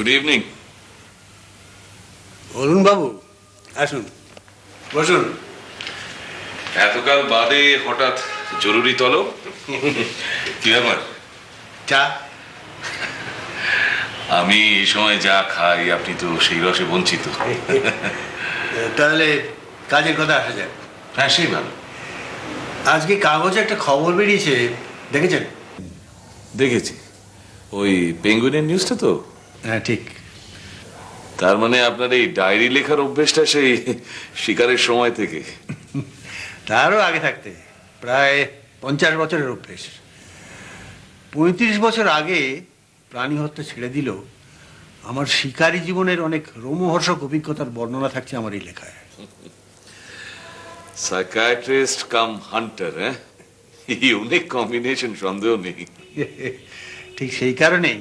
Good evening. অরুণ বাবু, আসুন, বসুন। এতকাল বাদে হঠাৎ জরুরি তলব, কি ব্যাপার? চা? আমি এই সময় যা খাই আপনি তো সেই রসে বঞ্চিত। তাহলে কাজের কথা আসা যাক। হ্যাঁ, সেই ভালো। আজকে কাগজে একটা খবর বেরিয়েছে, দেখেছেন? দেখেছি, ওই পেঙ্গুইনের নিউজটা তো। হ্যাঁ, ঠিক। তার মানে আপনার এই ডায়েরি লেখার অভ্যেসটা সেই শিকারের সময় থেকে? তারও আগে থাকতে, প্রায় 50 বছরের অভ্যেস। 35 বছর আগে প্রাণী হত্যা ছেড়ে দিল আমার শিকারী জীবনের অনেক রোমহর্ষক অভিজ্ঞতার বর্ণনা থাকছে আমার এই লেখায়। সাইকিয়াট্রিস্ট কাম হান্টার, হ্যাঁ, ইউনিক কম্বিনেশন, সন্দেহ নেই। ঠিক সেই কারণেই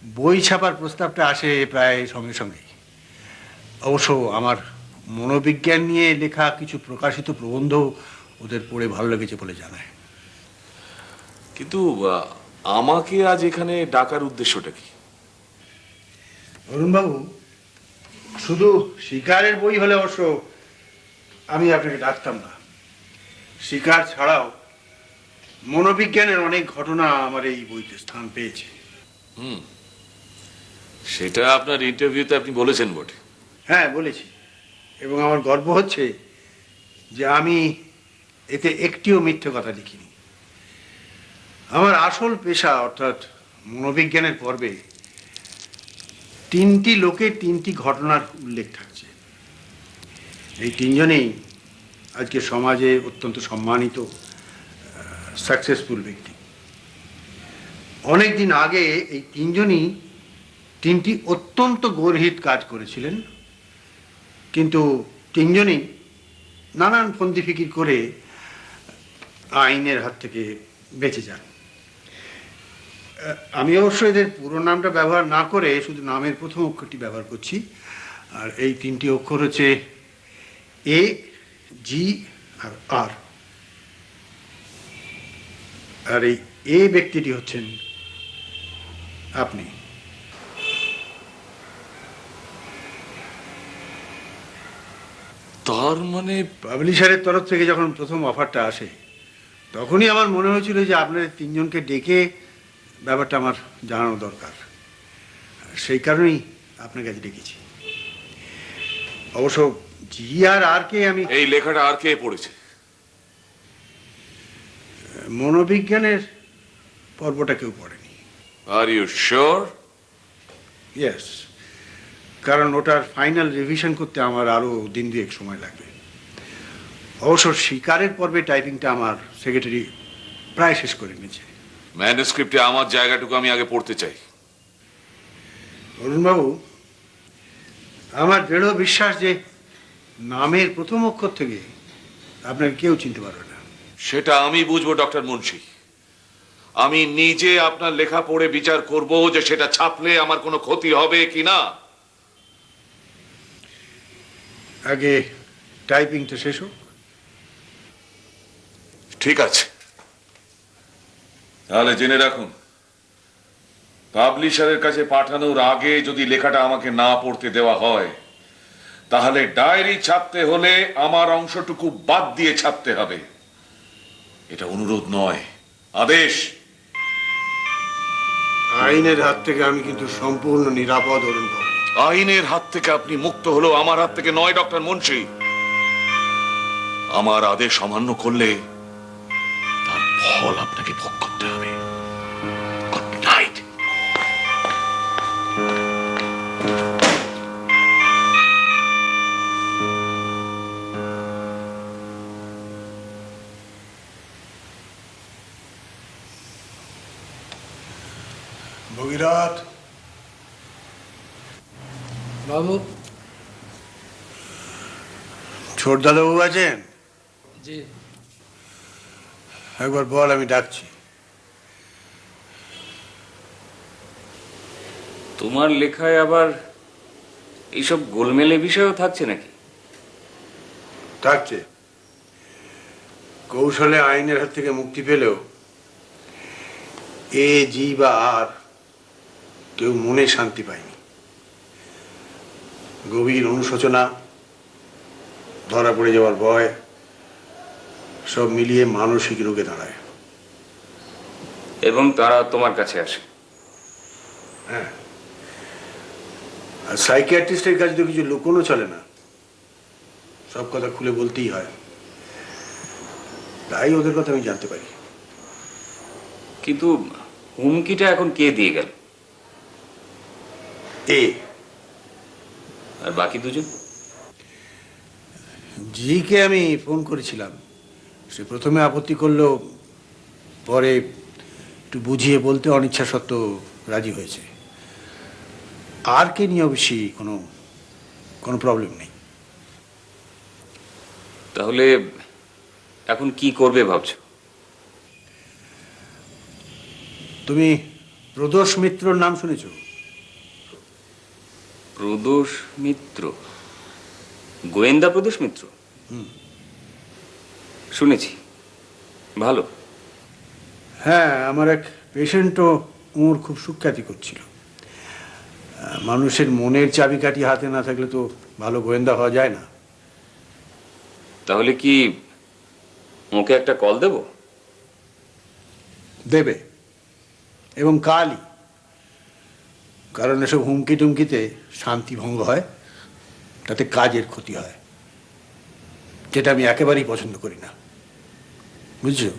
বই ছাপার প্রস্তাবটা আসে প্রায় সঙ্গে সঙ্গেই। অবশ্য আমার মনোবিজ্ঞান নিয়ে লেখা কিছু প্রকাশিত প্রবন্ধ ওদের পড়ে ভালো লেগেছে বলে জানায়। কিন্তু আমাকে আজ এখানে ডাকার উদ্দেশ্যটা কি? অরুণবাবু, শুধু শিকারের বই হলে অবশ্য আমি আপনাকে ডাকতাম না। শিকার ছাড়াও মনোবিজ্ঞানের অনেক ঘটনা আমার এই বইতে স্থান পেয়েছে। সেটা আপনার ইন্টারভিউতে আপনি বলেছেন বটে। হ্যাঁ, বলেছি, এবং আমার গর্ব হচ্ছে যে আমি এতে একটিও মিথ্যে কথা লিখিনি। আমার আসল পেশা অর্থাৎ মনোবিজ্ঞানের পর্বে 3টি লোকের 3টি ঘটনার উল্লেখ থাকছে। এই 3জনেই আজকে সমাজে অত্যন্ত সম্মানিত সাকসেসফুল ব্যক্তি। অনেকদিন আগে এই 3জনই 3টি অত্যন্ত গর্হিত কাজ করেছিলেন, কিন্তু 3জনই নানান ফন্দি ফিকির করে আইনের হাত থেকে বেঁচে যান। আমি অবশ্য এদের পুরো নামটা ব্যবহার না করে শুধু নামের প্রথম অক্ষরটি ব্যবহার করছি। আর এই 3টি অক্ষর হচ্ছে এ, জি আর আর। আর এই এ ব্যক্তিটি হচ্ছেন আপনি। তার মানে পাবলিশারের তরফ থেকে যখন প্রথম অফারটা আসে তখনই আমার মনে হয়েছিল যে আপনাদের 3জনকে ডেকে ব্যাপারটা আমার জানানো দরকার। সেই কারণেই আপনার কাছে ডেকেছি। অবশ্য জি আর আর কে আমি এই লেখাটা আর কে পড়েছে? মনোবিজ্ঞানের পর্বটা কেউ পড়েনি। Are you sure? ইয়েস, কারণ ওটার ফাইনাল রিভিশন করতে আমার আরো দিন 2 সময় লাগবে। অবশ্য শিকারের পর্বে টাইপিংটা আমার সেক্রেটারি প্রায় শেষ করে নিয়েছে। ম্যানুস্ক্রিপ্টে আমার জায়গাটুকু আমি আগে পড়তে চাই। অরুণবাবু, আমার দৃঢ় বিশ্বাস যে নামের প্রথম অক্ষর থেকে আপনাকে কেউ চিনতে পারবে না। সেটা আমি বুঝবো ডক্টর মুন্সি। আমি নিজে আপনার লেখা পড়ে বিচার করব যে সেটা ছাপলে আমার কোনো ক্ষতি হবে কিনা। আগে টাইপিংটা শেষ হোক। ঠিক আছে, তাহলে জেনে রাখুন, পাবলিশারের কাছে পাঠানোর আগে যদি লেখাটা আমাকে না পড়তে দেওয়া হয় তাহলে ডায়েরি ছাপতে হলে আমার অংশটুকু বাদ দিয়ে ছাপতে হবে। এটা অনুরোধ নয়, আদেশ। আইনের হাত থেকে আমি কিন্তু সম্পূর্ণ নিরাপদ, অরুণবাবু। আইনের হাত থেকে আপনি মুক্ত হলেও আমার হাত থেকে নয় ডক্টর মুন্সি। আমার আদেশ অমান্য করলে তার ফল আপনাকে ভোগ করতে হবে। Good night. ভগীরথ বাবু। ছোট দাদাবাবু আছেন? জি। একবার বল, আমি ডাকছি। তোমার লেখায় আবার এইসব গোলমেলে বিষয়ও থাকছে নাকি? থাকছে। কৌশলে আইনের হাত থেকে মুক্তি পেলেও এ, জি বা আর কেউ মনে শান্তি পায়নি। গভীর অনুশোচনা, ধরা পড়ে যাওয়ার ভয়, সব মিলিয়ে মানসিক রোগে দাঁড়ায়। এবং তারা তোমার কাছে আসে। হ্যাঁ, আর সাইকিয়াট্রিস্টের কাছে তো কিছু লুকোনো চলে না, সব কথা খুলে বলতেই হয়। তাই ওদের কথা আমি জানতে পারি। কিন্তু হুমকিটা এখন কে দিয়ে গেল? এ আর বাকি দুজন? জিকে আমি ফোন করেছিলাম, সে প্রথমে আপত্তি করলেও পরে একটু বুঝিয়ে বলতে অনিচ্ছা সত্ত্বেও রাজি হয়েছে। আর কে নিয়ে অবশ্যই কোনো প্রবলেম নেই। তাহলে এখন কি করবে ভাবছো? তুমি প্রদোষ মিত্রর নাম শুনেছ? প্রদোষ মিত্র? গোয়েন্দা প্রদোষ মিত্র? শুনেছি, ভালো। হ্যাঁ, আমার এক পেশেন্টও ওর খুব সুখ্যাতি করছিল। মানুষের মনের চাবিকাঠি হাতে না থাকলে তো ভালো গোয়েন্দা হওয়া যায় না। তাহলে কি ওকে একটা কল দেব? দেবে, এবং কালই। কারণ এসব হুমকি টুমকিতে শান্তি ভঙ্গ হয়, তাতে কাজের ক্ষতি হয়, যেটা আমি একেবারেই পছন্দ করি না, বুঝছো?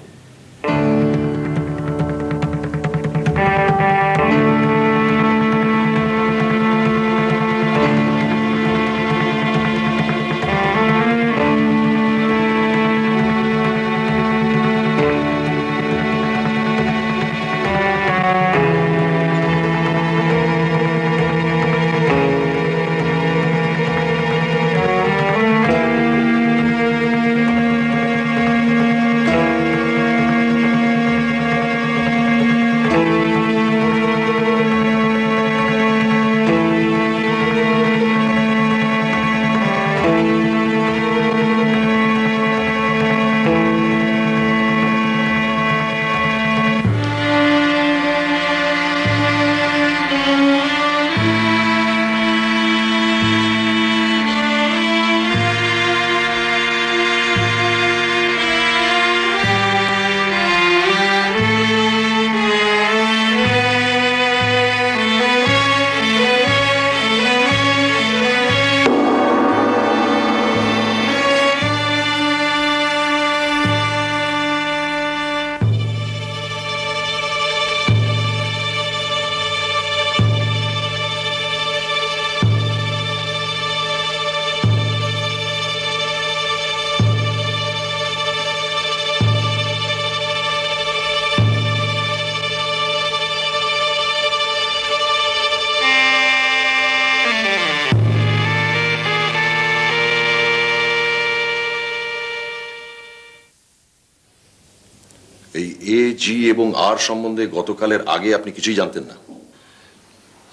এই এ জি এবং আর সম্বন্ধে গতকালের আগে আপনি কিছুই জানতেন না?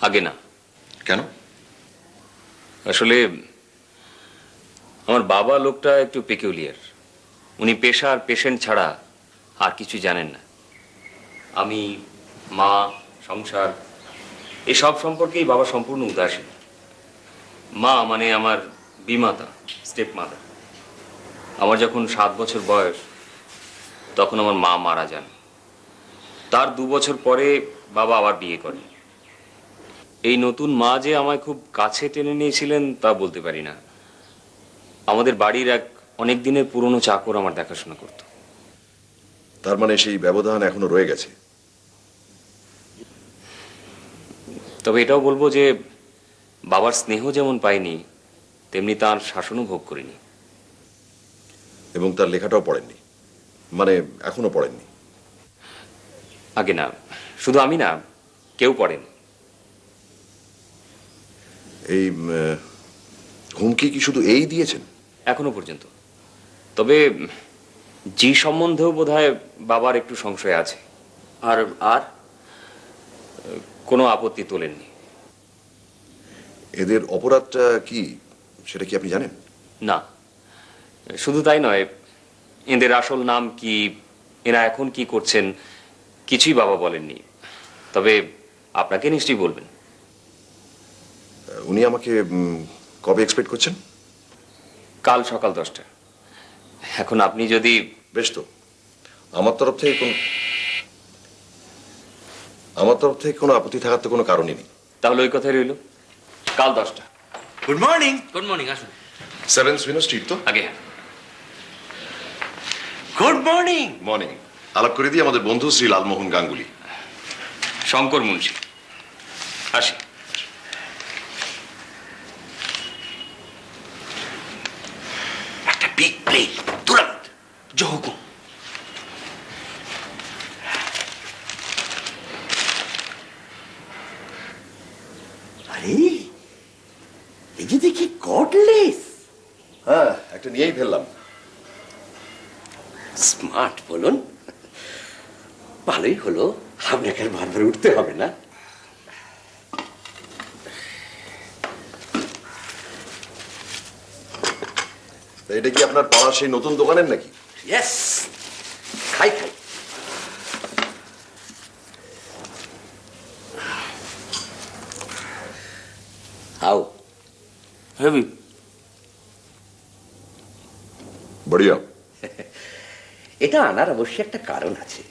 আগে না। কেন? আসলে আমার বাবা লোকটা একটু পেকিউলিয়ার। উনি পেশা আর পেশেন্ট ছাড়া আর কিছু জানেন না। আমি, মা, সংসার এসব সম্পর্কেই বাবা সম্পূর্ণ উদাসীন। মা মানে আমার বিমাতা, স্টেপ মাদার। আমার যখন 7 বছর বয়স তখন আমার মা মারা যান। তার 2 বছর পরে বাবা আবার বিয়ে করেন। এই নতুন মা যে আমায় খুব কাছে টেনে নিয়েছিলেন তা বলতে পারি না। আমাদের বাড়ির এক অনেক দিনের পুরনো চাকর আমার দেখাশোনা করত। তার মানে সেই ব্যবধান এখনো রয়ে গেছে। তবে এটাও বলবো যে বাবার স্নেহ যেমন পাইনি তেমনি তার শাসনও ভোগ করিনি। এবং তার লেখাটাও পড়েননি, মানে এখনো পড়েননি? আগে না, শুধু আমি না, কেউ পড়েন। এই হুমকি কি শুধু এই দিয়েছেন? এখনো পর্যন্ত। তবে জি সম্বন্ধেও বোধহয় বাবার একটু সংশয় আছে। আর আর কোনো আপত্তি তোলেননি। এদের অপরাধটা কি সেটা কি আপনি জানেন? না, শুধু তাই নয়, এদের আসল নাম কি, এরা এখন কি করছেন, কিছুই বাবা বলেননি। তবে আপনাকে নিশ্চয়ই বলবেন। উনি আমাকে কবে এক্সপেক্ট করছেন? কাল সকাল 10টা। এখন আপনি যদি বেশ তো, আমার তরফ থেকে কোনো আপত্তি থাকার তো কোনো কারণই নেই। তাহলে ওই কথাই রইল, কাল 10টা। Good morning. গুড মর্নিং, আসুন। 7 সুইনো স্ট্রিট তো? আগে হ্যাঁ। Good morning. মর্নিং। আলাপ করে দিই, আমাদের বন্ধু শ্রী লালমোহন গাঙ্গুলি। শঙ্কর মুন্সি, আসি। একটা বিগ প্লে, তুরন্ত जो हुकुम। আরে এই যে দেখি কর্ডলেস। হ্যাঁ, একটা নিয়েই ফেললাম। স্মার্ট বলুন, ভালোই হলো, আপনাকে আর বারবার উঠতে হবে না। তা এটা কি আপনার পাড়ার সেই নতুন দোকানের নাকি? ইয়েস, খাই খাই। How heavy. বড়িয়া। এটা আনার অবশ্যই একটা কারণ আছে।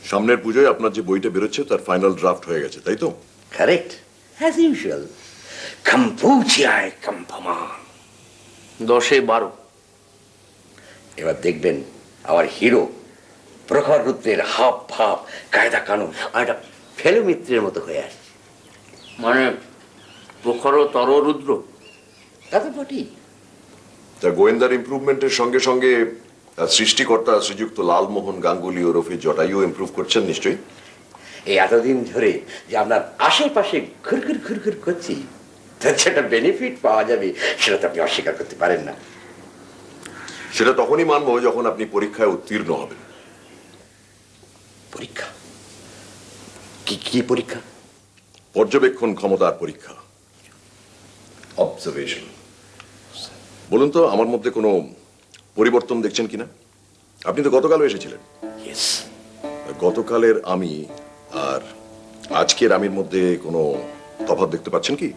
সামনের পুজোয় আপনার যে বইটা বেরোচ্ছে তার ফাইনাল ড্রাফট হয়ে গেছে, তাই তো? Correct, as usual. কম্পুচিয়ায় কম্পমান। 10-12। এবার দেখবেন আমার হিরো প্রখর রুদ্রের হাব ভাব, কায়দা কানুন আর একটা ফেলু মিত্রের মতো হয়ে আসছে। মানে প্রখর তর রুদ্র। তা তো বটেই। তা গোয়েন্দার ইমপ্রুভমেন্টের সঙ্গে সঙ্গে সৃষ্টিকর্তা শ্রীযুক্ত লালমোহন গাঙ্গুলি ওরফে জটায়ু ইমপ্রুভ করছেন নিশ্চয়ই। এই এতদিন ধরে যে আপনার আশেপাশে ঘুরঘুর ঘুরঘুর করছি, তার যেটা বেনিফিট পাওয়া যাবে সেটা তো আপনি অস্বীকার করতে পারেন না। সেটা তখনই মানবো যখন আপনি পরীক্ষায় উত্তীর্ণ হবেন। পরীক্ষা? কি কি পরীক্ষা? পর্যবেক্ষণ ক্ষমতার পরীক্ষা, অবজারভেশন। বলুন তো, আমার মধ্যে কোনো পরিবর্তন দেখছেন কিনা? আপনি তো গতকালও এসেছিলেন। ইয়েস। গতকালের আমি আর আজকের আমির মধ্যে কোনো তফাৎ দেখতে পাচ্ছেন কি?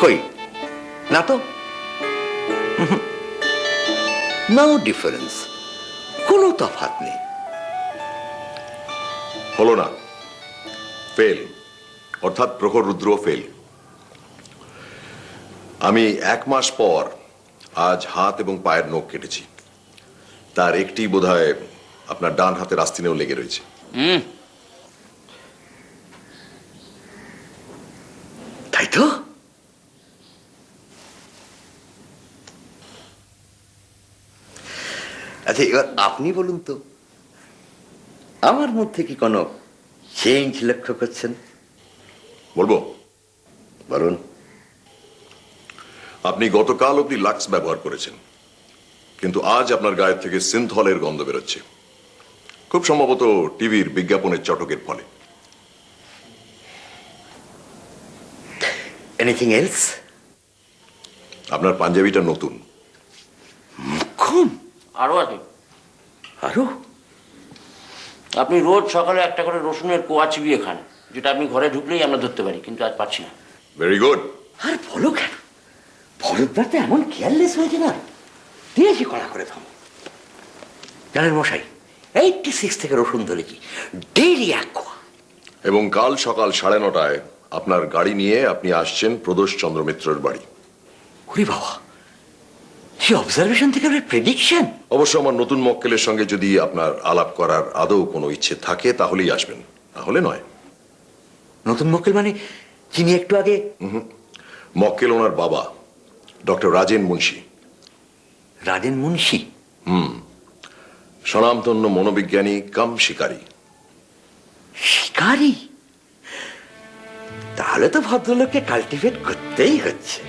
কই না তো, নো ডিফারেন্স, কোনো তফাৎ নেই। হলো না, ফেল, অর্থাৎ প্রখর রুদ্র ফেল। আমি 1 মাস পর আজ হাত এবং পায়ের নখ কেটেছি, তার একটি বোধহয় আপনার ডান হাতের আস্তিনেও লেগে রয়েছে। তাই তো। আচ্ছা, এবার আপনি বলুন তো, আমার মধ্যে কি কোনো চেঞ্জ লক্ষ্য করছেন? বলবো? বলুন। আপনি গতকাল অব্দি লাক্স ব্যবহার করেছেন, কিন্তু আজ আপনার গায়ের থেকে সিনথলের গন্ধ বেরোচ্ছে, খুব সম্ভবত টিভির বিজ্ঞাপনের চটকের ফলে। Anything else? আপনার পাঞ্জাবিটা নতুন। খুব আরো আছে। আরো? আপনি রোজ সকালে একটা করে রসুনের কোয়া চিবিয়ে খান, যেটা আপনি ঘরে ঢুকলেই আমরা ধরতে পারি, কিন্তু আজ পারছি না। Very good. আর বলো কেন, ভরতদার তো এমন কেয়ারলেস হয়েছে না, দিয়েছি কড়া করে থামো। জানেন মশাই, 86 থেকে রসুন ধরেছি, ডেইলি 1 কোয়া। এবং কাল সকাল 9:30টায় আপনার গাড়ি নিয়ে আপনি আসছেন প্রদোষ চন্দ্র মিত্রের বাড়ি। ওরে বাবা, সেই অবজারভেশন থেকে প্রেডিকশন। অবশ্য আমার নতুন মক্কেলের সঙ্গে যদি আপনার আলাপ করার আদৌ কোনো ইচ্ছে থাকে তাহলেই আসবেন, তাহলে নয়। নতুন মক্কেল মানে যিনি একটু আগে? মক্কেল ওনার বাবা, ডক্টর রাজেন মুন্সি। রাজেন মুন্সি? স্বনামধন্য মনোবিজ্ঞানী কাম শিকারী। শিকারী? তাহলে তো ভদ্রলোককে কাল্টিভেট করতেই হচ্ছে।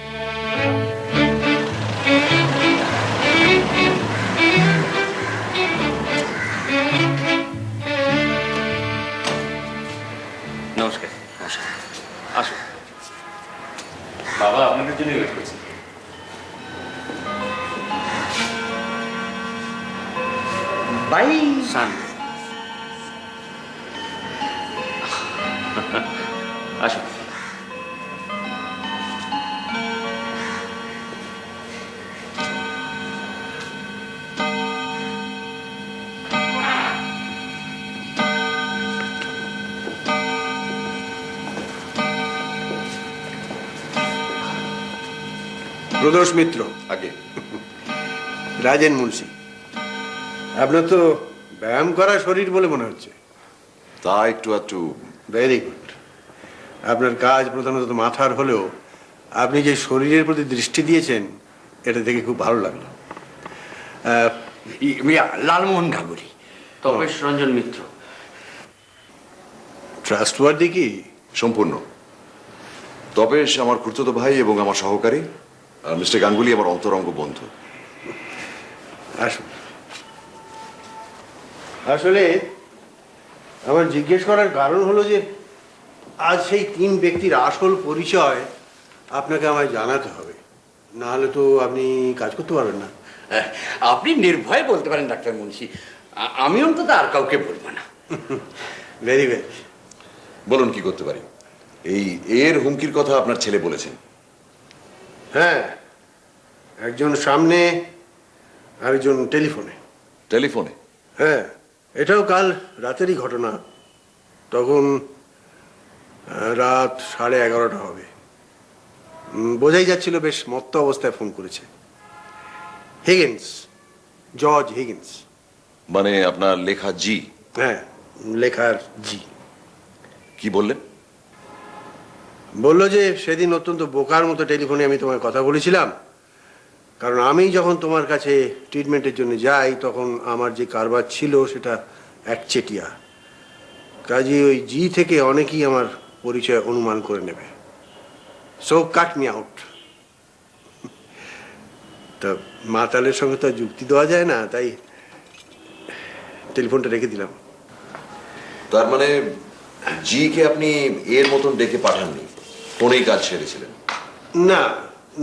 বাই। সানডে। আসুন। প্রদোষ মিত্র, আগে রাজেন মুন্সি। আপনার তো ব্যায়াম করা শরীর বলে মনে হচ্ছে। তা একটু একটু। Very good. আপনার কাজ প্রধানত মাথার হলেও আপনি যে শরীরের প্রতি দৃষ্টি দিয়েছেন এটা দেখে খুব ভালো লাগলো। লালমোহন গাঙ্গুলি। তপেশ রঞ্জন মিত্র। ট্রাস্টওয়ার্দি কি? সম্পূর্ণ। তপেশ আমার খুড়তুতো ভাই এবং আমার সহকারী, আর মিস্টার গাঙ্গুলি আমার অন্তরঙ্গ বন্ধু। আসুন। আসলে আমার জিজ্ঞেস করার কারণ হলো যে আজ সেই তিন ব্যক্তির আসল পরিচয় আপনাকে আমায় জানাতে হবে, না হলে তো আপনি কাজ করতে পারবেন না। আপনি নির্ভয়ে বলতে পারেন ডাক্তার মুন্সি, আমি অন্তত আর কাউকে বলবো না। Very very. বলুন কি করতে পারি? এই এর হুমকির কথা আপনার ছেলে বলেছেন। হ্যাঁ, একজন সামনে আরেকজন টেলিফোনে। টেলিফোনে? হ্যাঁ, এটাও কাল রাতেরই ঘটনা। তখন রাত 11:30 হবে। বোঝাই যাচ্ছিল বেশ মত্ত অবস্থায় ফোন করেছে। Higgins, George Higgins. মানে আপনার লেখা জি? হ্যাঁ, লেখার জি। কি বললেন? বললো যে সেদিন অত্যন্ত বোকার মতো টেলিফোনে আমি তোমায় কথা বলেছিলাম, কারণ আমি যখন তোমার কাছে ট্রিটমেন্টের জন্য যাই তখন আমার যে কারবার ছিল সেটা একচেটিয়া। কাজে ওই জি থেকে অনেকেই আমার পরিচয় অনুমান করে নেবে। সো কাট মি আউট। তা মাতালের সঙ্গে তো আর যুক্তি দেওয়া যায় না, তাই টেলিফোনটা রেখে দিলাম। তার মানে জি কে আপনি এর মতন ডেকে পাঠাননি, ফোনেই কাজ সেরেছিলেন? না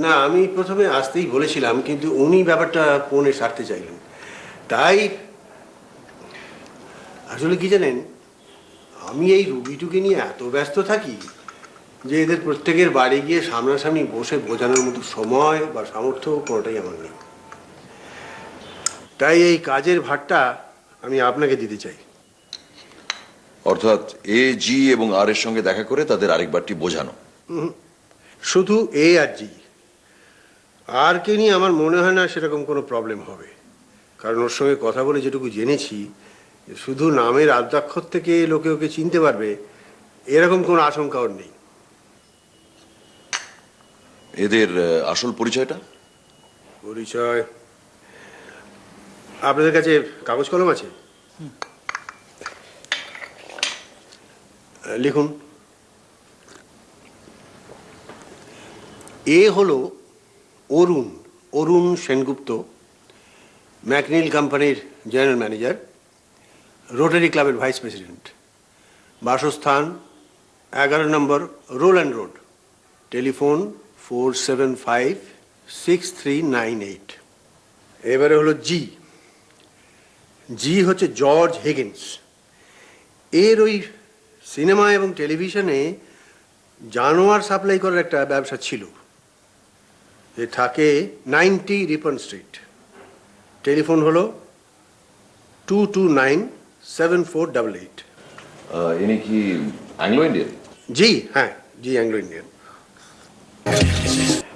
না, আমি প্রথমে আসতেই বলেছিলাম, কিন্তু উনি ব্যাপারটা ফোনে সারতে চাইলেন। তাই আসলে কি জানেন, আমি এই রুগীটুকে নিয়ে এত ব্যস্ত থাকি যে এদের প্রত্যেকের বাড়ি গিয়ে সামনাসামনি বসে বোঝানোর মতো সময় বা সামর্থ্য কোনোটাই আমার নেই। তাই এই কাজের ভারটা আমি আপনাকে দিতে চাই। অর্থাৎ এ জি এবং আর এর সঙ্গে দেখা করে তাদের আরেকবারটি বোঝানো? শুধু এ আর জি। আর কে নিয়ে আমার মনে হয় না সেরকম কোনো প্রবলেম হবে, কারণ ওর সঙ্গে কথা বলে যেটুকু জেনেছি, শুধু নামের আদ্যাক্ষর থেকে লোকে ওকে চিনতে পারবে এরকম কোনো আশঙ্কা ওর নেই। এদের আসল পরিচয়টা? পরিচয় আপনাদের কাছে কাগজ কলম আছে? লিখুন। এ হলো অরুণ অরুণ সেনগুপ্ত, ম্যাকনিল কোম্পানির জেনারেল ম্যানেজার, রোটারি ক্লাবের ভাইস প্রেসিডেন্ট। বাসস্থান 11 নম্বর রোল্যান্ড রোড। টেলিফোন 475639 এবারে হলো জি। জি হচ্ছে জর্জ হিগিন্স। এর ওই সিনেমা এবং টেলিভিশনে জানোয়ার সাপ্লাই করার একটা ব্যবসা ছিল। এ থাকে 90 রিপন স্ট্রিট। টেলিফোন হলো 2297488। ইনি কি অ্যাংলো ইন্ডিয়ান? জি হ্যাঁ, জি অ্যাংলো ইন্ডিয়ান।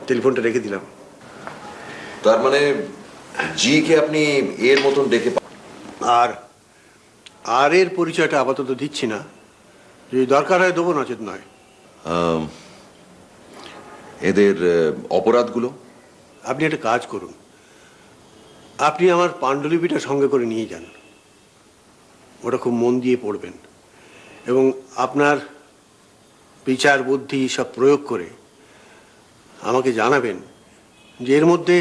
টেলিফোনটা রেখে দিলাম। তার মানে জি কে আপনি এর মতন ডেকে আর আর এর পরিচয়টা আপাতত দিচ্ছি না, যদি দরকার হয় দেবো, নচেত নয়। এদের অপরাধগুলো? আপনি একটা কাজ করুন, আপনি আমার পাণ্ডুলিপিটা সঙ্গে করে নিয়ে যান। ওটা খুব মন দিয়ে পড়বেন এবং আপনার বিচার বুদ্ধি সব প্রয়োগ করে আমাকে জানাবেন যে এর মধ্যে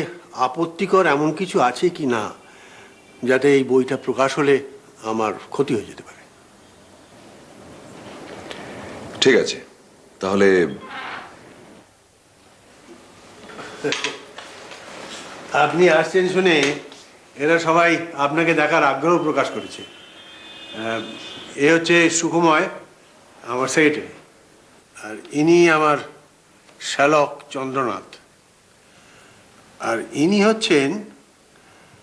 আপত্তিকর এমন কিছু আছে কি না, যাতে এই বইটা প্রকাশ হলে আমার ক্ষতি হয়ে যেতে পারে। ঠিক আছে, তাহলে আপনি আসছেন শুনে এরা সবাই আপনাকে দেখার আগ্রহ প্রকাশ করেছে। এ হচ্ছে সুকুময়, আমার সেক্রেটারি, আর ইনি আমার শ্যালক চন্দ্রনাথ, আর ইনি হচ্ছেন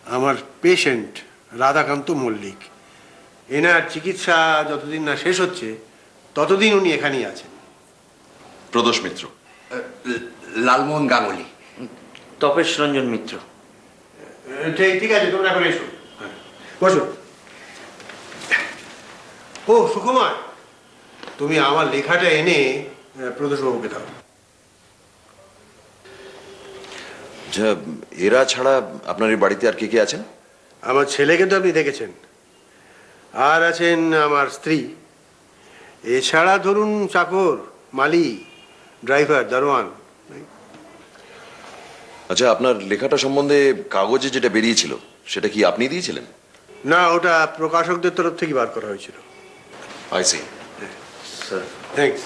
আমার পেশেন্ট রাধাকান্ত মল্লিক। এনার চিকিৎসা যতদিন না শেষ হচ্ছে ততদিন উনি এখানেই আছেন। প্রদোষ মিত্র। লালমোহন গাঙ্গুলি। তপেশ রঞ্জন মিত্র। ঠিক আছে, তোমরা এখন এসো। হ্যাঁ, বসো। ও সুকুমার, তুমি আমার লেখাটা এনে প্রদোষবাবুকে দাও। আচ্ছা, এরা ছাড়া আপনার এই বাড়িতে আর কে কে আছেন? আমার ছেলেকে তো আপনি দেখেছেন, আর আছেন আমার স্ত্রী, এছাড়া ধরুন চাকর, মালি, ড্রাইভার, দারোয়ান। আচ্ছা, আপনার লেখাটা সম্বন্ধে কাগজে যেটা বেরিয়েছিল সেটা কি আপনি দিয়েছিলেন? না, ওটা প্রকাশকদের তরফ থেকে বার করা হয়েছিল। I see. Sir, thanks.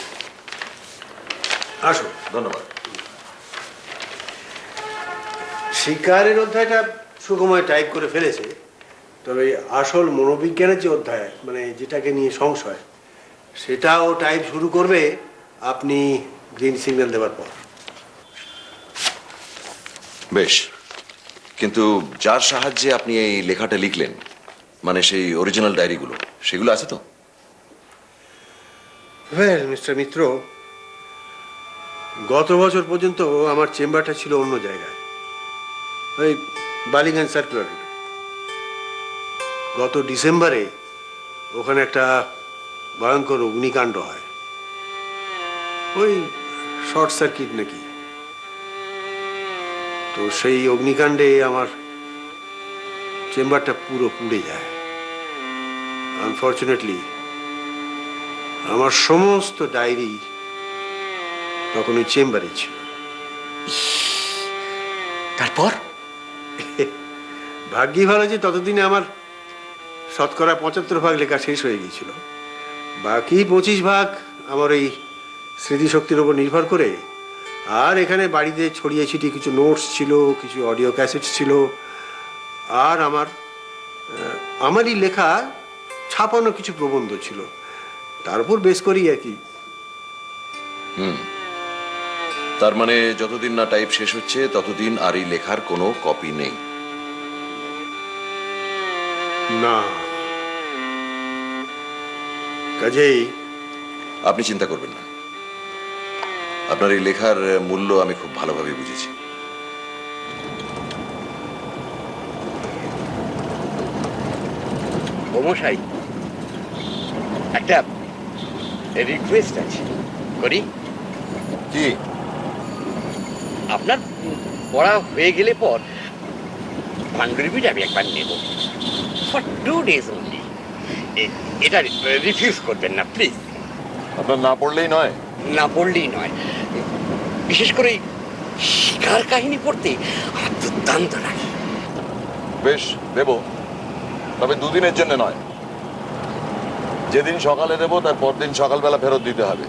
আসো। ধন্যবাদ। শিকারের অধ্যায়টা সুকুমার টাইপ করে ফেলেছে, তবে আসল মনোবিজ্ঞানের যে অধ্যায়, মানে যেটাকে নিয়ে সংশয়, সেটাও টাইপ শুরু করবে আপনি গ্রিন সিগন্যাল দেওয়ার পর। বেশ, কিন্তু যার সাহায্যে আপনি এই লেখাটা লিখলেন, মানে সেই অরিজিনাল ডায়েরিগুলো, সেগুলো আছে তো? ওয়েল মিস্টার মিত্র, গত বছর পর্যন্ত আমার চেম্বারটা ছিল অন্য জায়গায়, ওই বালিগঞ্জ সার্কুলার রোডে। গত ডিসেম্বরে ওখানে একটা ভয়ঙ্কর অগ্নিকাণ্ড হয়, ওই শর্ট সার্কিট নাকি। তো সেই অগ্নিকাণ্ডে আমার চেম্বারটা পুরো পুড়ে যায়। আনফর্চুনেটলি আমার সমস্ত ডায়েরি তখন ওই চেম্বারে ছিল। তারপর ভাগ্যি ভালো যে ততদিনে আমার শতকরা 75 ভাগ লেখা শেষ হয়ে গিয়েছিল। বাকি 25 ভাগ আমার এই স্মৃতিশক্তির উপর নির্ভর করে, আর এখানে বাড়িতে ছড়িয়ে ছিটিয়ে কিছু নোটস ছিল, কিছু অডিও ক্যাসেটস ছিল, আর আমারই লেখা ছাপানো কিছু প্রবন্ধ ছিল। তার উপর বেশ করি আর কি। তার মানে যতদিন না টাইপ শেষ হচ্ছে ততদিন আর এই লেখার কোনো কপি নেই? না, কাজেই আপনি চিন্তা করবেন না, আপনার এই লেখার মূল্য আমি খুব ভালোভাবে বুঝেছি। মশাই, একটা রিকোয়েস্ট আছে, করি? কি? আপনার পড়া হয়ে গেলে পর পাণ্ডুলিপিটা আমি একবার নেব, ফর 2 days only। এটা রিফিউজ করবেন না প্লিজ। আপনার না পড়লেই নয়? না পড়লেই নয়, বিশেষ করে শিকার কাহিনী পড়তে আমার দুর্দান্ত লাগে। বেশ, দেব, তবে 2 দিনের জন্য নয়। যেদিন সকালে দেবো তার পরদিন সকালবেলা ফেরত দিতে হবে।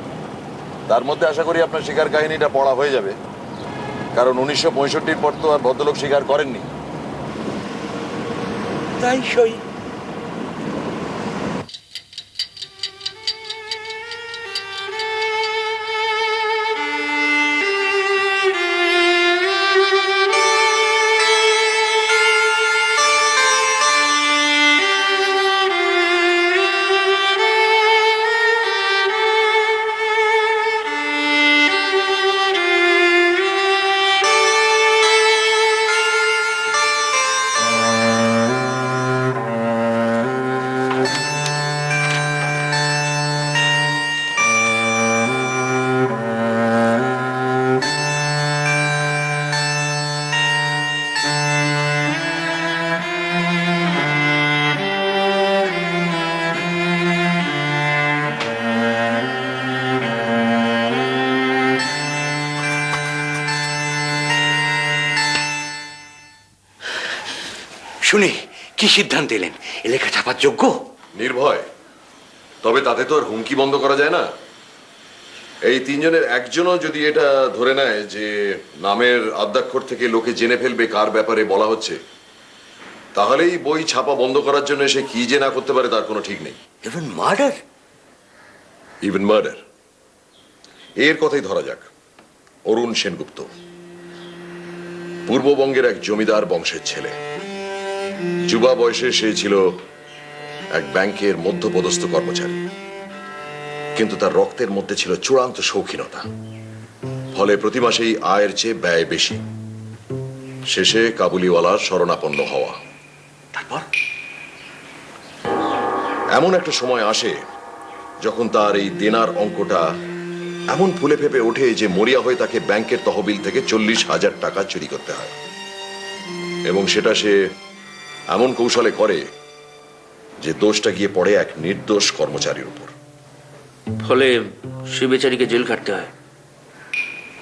তার মধ্যে আশা করি আপনার শিকার কাহিনীটা পড়া হয়ে যাবে, কারণ 1965-র পর তো আর ভদ্রলোক শিকার করেননি। তাই সই। শুনে কি সিদ্ধান্ত এলেন? এ লেখা ছাপার যোগ্য? নির্ভয়, তবে তাতে তো আর হুমকি বন্ধ করা যায় না। এই 3 জনের একজনও যদি এটা ধরে নেয় যে নামের আদ্যাক্ষর থেকে লোকে জেনে ফেলবে কার ব্যাপারে বলা হচ্ছে, তাহলেই বই ছাপা বন্ধ করার জন্য সে কি যে না করতে পারে তার কোনো ঠিক নেই। Even murder? Even murder. এর কথাই ধরা যাক, অরুণ সেনগুপ্ত পূর্ববঙ্গের এক জমিদার বংশের ছেলে। যুবা বয়সে সে ছিল এক ব্যাংকের মধ্যপদস্থ কর্মচারী, কিন্তু তার রক্তের মধ্যে ছিল চূড়ান্ত শৌখিনতা। ফলে প্রতি মাসেই আয়ের চেয়ে ব্যয় বেশি। শেষে কাবুলিওয়ালার শরণাপন্ন হওয়া। তারপর? এমন একটা সময় আসে যখন তার এই দেনার অঙ্কটা এমন ফুলে ফেপে ওঠে যে মরিয়া হয়ে তাকে ব্যাংকের তহবিল থেকে 40,000 টাকা চুরি করতে হয়। এবং সেটা সে এমন কৌশলে করে যে দোষটা গিয়ে পড়ে এক নির্দোষ কর্মচারীর উপর। ফলে সে বেচারিকে জেল খাটতে হয়।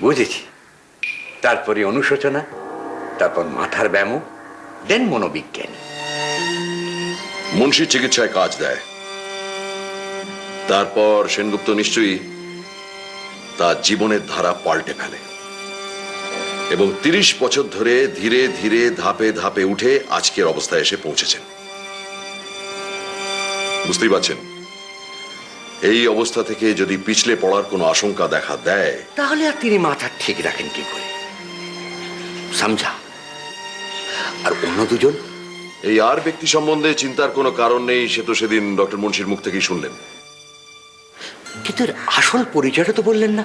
বুঝেছি। তারপরে অনুশোচনা, তারপর মাথার ব্যামো, দেন মনোবিজ্ঞানী। মুন্সির চিকিৎসায় কাজ দেয়। তারপর সেনগুপ্ত নিশ্চয়ই তার জীবনের ধারা পাল্টে ফেলে এবং 30 বছর ধরে ধীরে ধীরে ধাপে ধাপে উঠে আজকের অবস্থায় এসে পৌঁছেছেন। বুঝতেই পারছেন, এই অবস্থা থেকে যদি পিছলে পড়ার কোনো আশঙ্কা দেখা দেয়, তাহলে আর তিনি মাথা ঠিক রাখেন কি করে? সমঝা। আর অন্য দুজন? এই আর ব্যক্তি সম্বন্ধে চিন্তার কোনো কারণ নেই, সে তো সেদিন ডক্টর মুন্সির মুখ থেকেই শুনলেন। কিন্তু এর আসল পরিচয়টা তো বললেন না।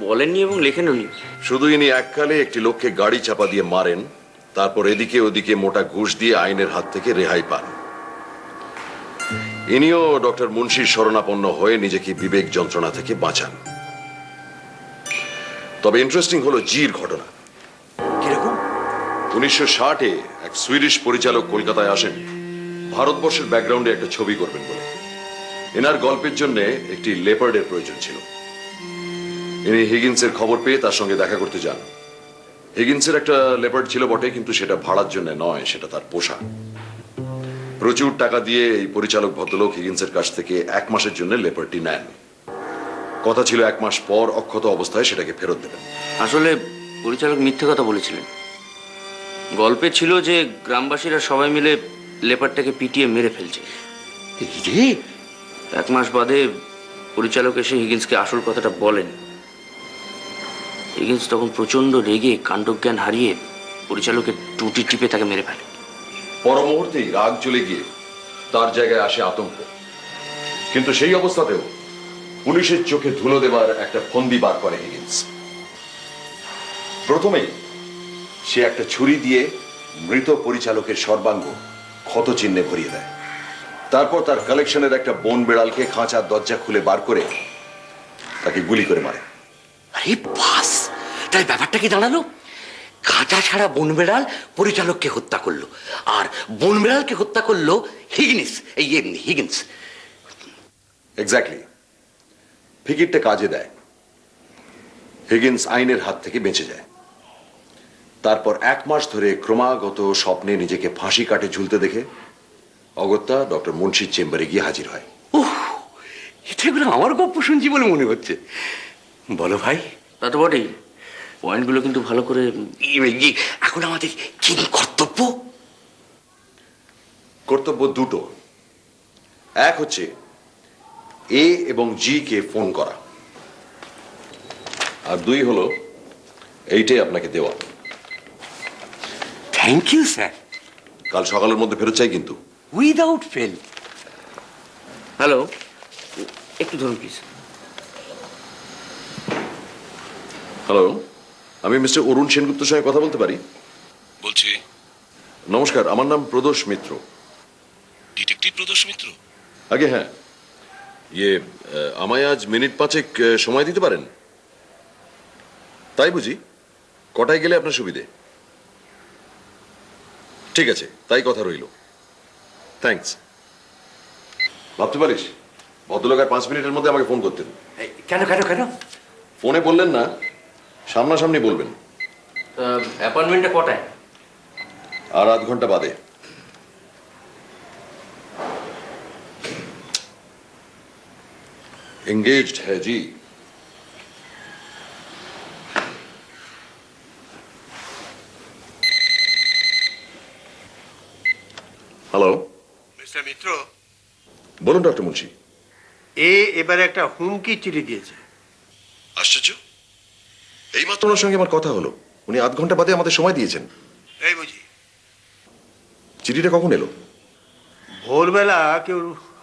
বলেননি এবং লেখেননি। শুধু ইনি এককালে একটি লোককে গাড়ি চাপা দিয়ে মারেন, তারপর এদিকে ওদিকে মোটা ঘুষ দিয়ে আইনের হাত থেকে রেহাই পান। ইনিও ডক্টর মুন্সির শরণাপন্ন হয়ে নিজেকে বিবেক যন্ত্রণা থেকে বাঁচান। তবে ইন্টারেস্টিং হলো জির ঘটনা। কিরকম? 1960-এ এক সুইডিশ পরিচালক কলকাতায় আসেন ভারতবর্ষের ব্যাকগ্রাউন্ডে একটা ছবি করবেন বলে। এনার গল্পের জন্য একটি লেপার্ডের প্রয়োজন ছিল। ইনি হিগিন্সের খবর পেয়ে তার সঙ্গে দেখা করতে যান। হিগিন্সের একটা লেপার্ড ছিল বটে, কিন্তু সেটা ভাড়ার জন্য নয়, সেটা তার পোষা। প্রচুর টাকা দিয়ে এই পরিচালক ভদ্রলোক হিগিন্সের কাছ থেকে 1 মাসের জন্য লেপার্ডটি নেন। কথা ছিল 1 মাস পর অক্ষত অবস্থায় সেটাকে ফেরত দেবেন। আসলে পরিচালক মিথ্যে কথা বলেছিলেন। গল্পে ছিল যে গ্রামবাসীরা সবাই মিলে লেপারটাকে পিটিয়ে মেরে ফেলছে। 1 মাস বাদে পরিচালক এসে হিগিন্সকে আসল কথাটা বলেন। হিগিন্স তখন প্রচন্ড রেগে কাণ্ডজ্ঞান হারিয়ে পরিচালকের টুটি টিপে তাকে মেরে ফেলে। পর মুহূর্তেই রাগ চলে গিয়ে তার জায়গায় আসে আতঙ্ক। কিন্তু সেই অবস্থাতেও পুলিশের চোখে ধুলো দেবার একটা ফন্দি বার করে হিগিন্স। প্রথমেই সে একটা ছুরি দিয়ে মৃত পরিচালকের সর্বাঙ্গ ক্ষত চিহ্নে ভরিয়ে দেয়। তারপর তার কালেকশনের একটা বন বেড়ালকে খাঁচার দরজা খুলে বার করে তাকে গুলি করে মারে। আরে বাস! তাই ব্যাপারটা কি দাঁড়ালো? খাঁচা ছাড়া বনবেড়াল পরিচালককে হত্যা করলো, আর বনবেড়ালকে হত্যা করলো হিগিন্স। এক্স্যাক্টলি। ফিকিরটা কাজে দেয়। হিগিন্স আইনের হাত থেকে বেঁচে যায়। তারপর 1 মাস ধরে ক্রমাগত স্বপ্নে নিজেকে ফাঁসি কাটে ঝুলতে দেখে অগত্যা ডক্টর মুন্সির চেম্বারে গিয়ে হাজির হয়। এগুলো আমার গল্প শুনছি বলে মনে হচ্ছে। বলো ভাই। তা তো বটেই। পয়েন্টগুলো কিন্তু ভালো করে। এখন আমাদের কি কর্তব্য? কর্তব্য দুটো। এক হচ্ছে এ এবং জি কে ফোন করা, আর 2 হলো এইটাই আপনাকে দেওয়া। Thank you sir. কাল সকালের মধ্যে ফেরত চাই কিন্তু। Without fail. হ্যালো, একটু ধরুন প্লিজ। হ্যালো, আমি মিস্টার অরুণ সেনগুপ্তর সঙ্গে কথা বলতে পারি? বলছি। নমস্কার, আমার নাম প্রদোষ মিত্র। ডিটেকটিভ প্রদোষ মিত্র? আগে হ্যাঁ, আমায় আজ মিনিট 5 সময় দিতে পারেন? তাই বুঝি? কটায় গেলে আপনার সুবিধে? ঠিক আছে, তাই কথা রইল। থ্যাঙ্কস। ভাবতে পারিস ভদ্রলোক আর 5 মিনিটের মধ্যে আমাকে ফোন করতেন। কেন কেন কেন? ফোনে বললেন না, সামনাসামনি বলবেন। অ্যাপয়েন্টমেন্টটা কটায়? আর আধ ঘন্টা বাদে। एंगेज्ड है जी। হ্যালো, মিস্টার মিত্র, বলুন ডক্টর মুন্সি। এবারে একটা হুমকি চিঠি দিয়েছে। আশ্চর্য, এইমাত্র ওনার সঙ্গে আমার কথা হলো। উনি আধ ঘন্টা বাদে আমাদের সময় দিয়েছেন। এই বুঝি? চিঠিটা কখন এলো? ভোরবেলা কেউ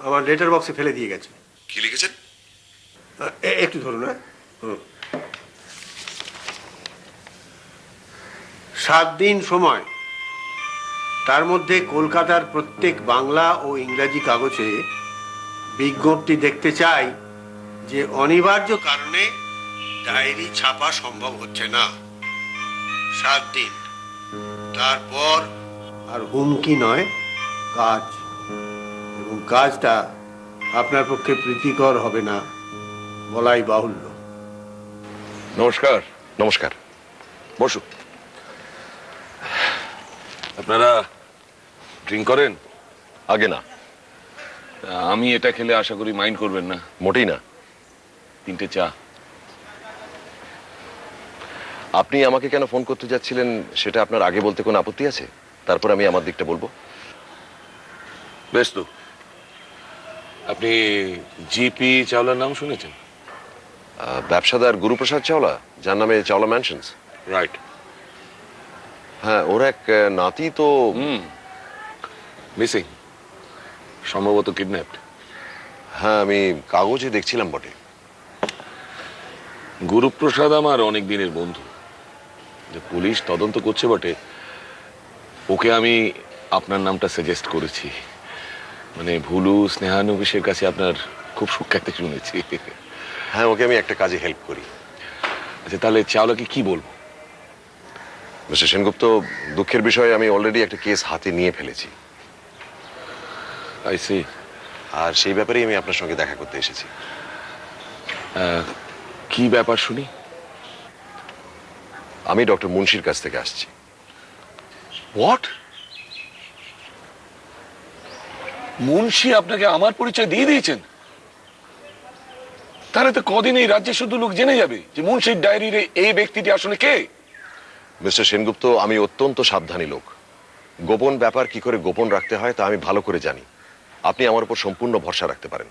আমার লেটার বক্সে ফেলে দিয়ে গেছে। কি লিখেছেন? একটু ধরুন। 7 দিন সময়, তার মধ্যে কলকাতার প্রত্যেক বাংলা ও ইংরাজি কাগজে বিজ্ঞপ্তি দেখতে চাই যে অনিবার্য কারণে ডায়েরি ছাপা সম্ভব হচ্ছে না। 7 দিন, তারপর আর হুমকি নয়, কাজ। এবং কাজটা আপনার পক্ষে প্রীতিকর হবে না বলাই বাহুল্য। নমস্কার। নমস্কার, বসুন। আপনারা ড্রিঙ্ক করেন? আগে না, আমি এটা খেলে আশা করি মাইন্ড করবেন না। মোটেই না। 3টে চা। আপনি আমাকে কেন ফোন করতে যাচ্ছিলেন সেটা আপনার আগে বলতে কোনো আপত্তি আছে? তারপর আমি আমার দিকটা বলবো। বেশ তো। আপনি জিপি চাওলার নাম শুনেছেন? ব্যবসাদার গুরুপ্রসাদ চাওলা, যার নামে চাওলা ম্যানশনস। রাইট। হ্যাঁ, ওর এক নাতি তো মিসিং, সম্ভবত কিডন্যাপড। হ্যাঁ, আমি কাগজে দেখছিলাম বটে। গুরুপ্রসাদ আমার অনেক দিনের বন্ধু। যে পুলিশ তদন্ত করছে বটে, ওকে আমি আপনার নামটা সাজেস্ট করেছি। মানে ভুলু স্নেহানুবিশের কাছে আপনার খুব সুখ্যাত শুনেছি। হ্যাঁ, ওকে আমি একটা কাজে হেল্প করি। আচ্ছা, তাহলে চাওলাকে কি বলবো? মিস্টার সেনগুপ্ত, দুঃখের বিষয়ে আমি অলরেডি একটা কেস হাতে নিয়ে ফেলেছি। I C. আর সেই ব্যাপারেই আমি আপনার সঙ্গে দেখা করতে এসেছি। কি ব্যাপার শুনি? আমি ডক্টর মুন্সির কাছ থেকে আসছি। হোয়াট? মুন্সি আপনাকে আমার পরিচয় দিয়ে দিয়েছেন? তাহলে তো কদিন এই রাজ্যে শুধু লোক জেনে যাবে যে মুন্সির ডায়েরির এই ব্যক্তিটি আসলে কে। মিস্টার সেনগুপ্ত, আমি অত্যন্ত সাবধানী লোক। গোপন ব্যাপার কি করে গোপন রাখতে হয় তা আমি ভালো করে জানি। আপনি আমার উপর সম্পূর্ণ ভরসা রাখতে পারেন।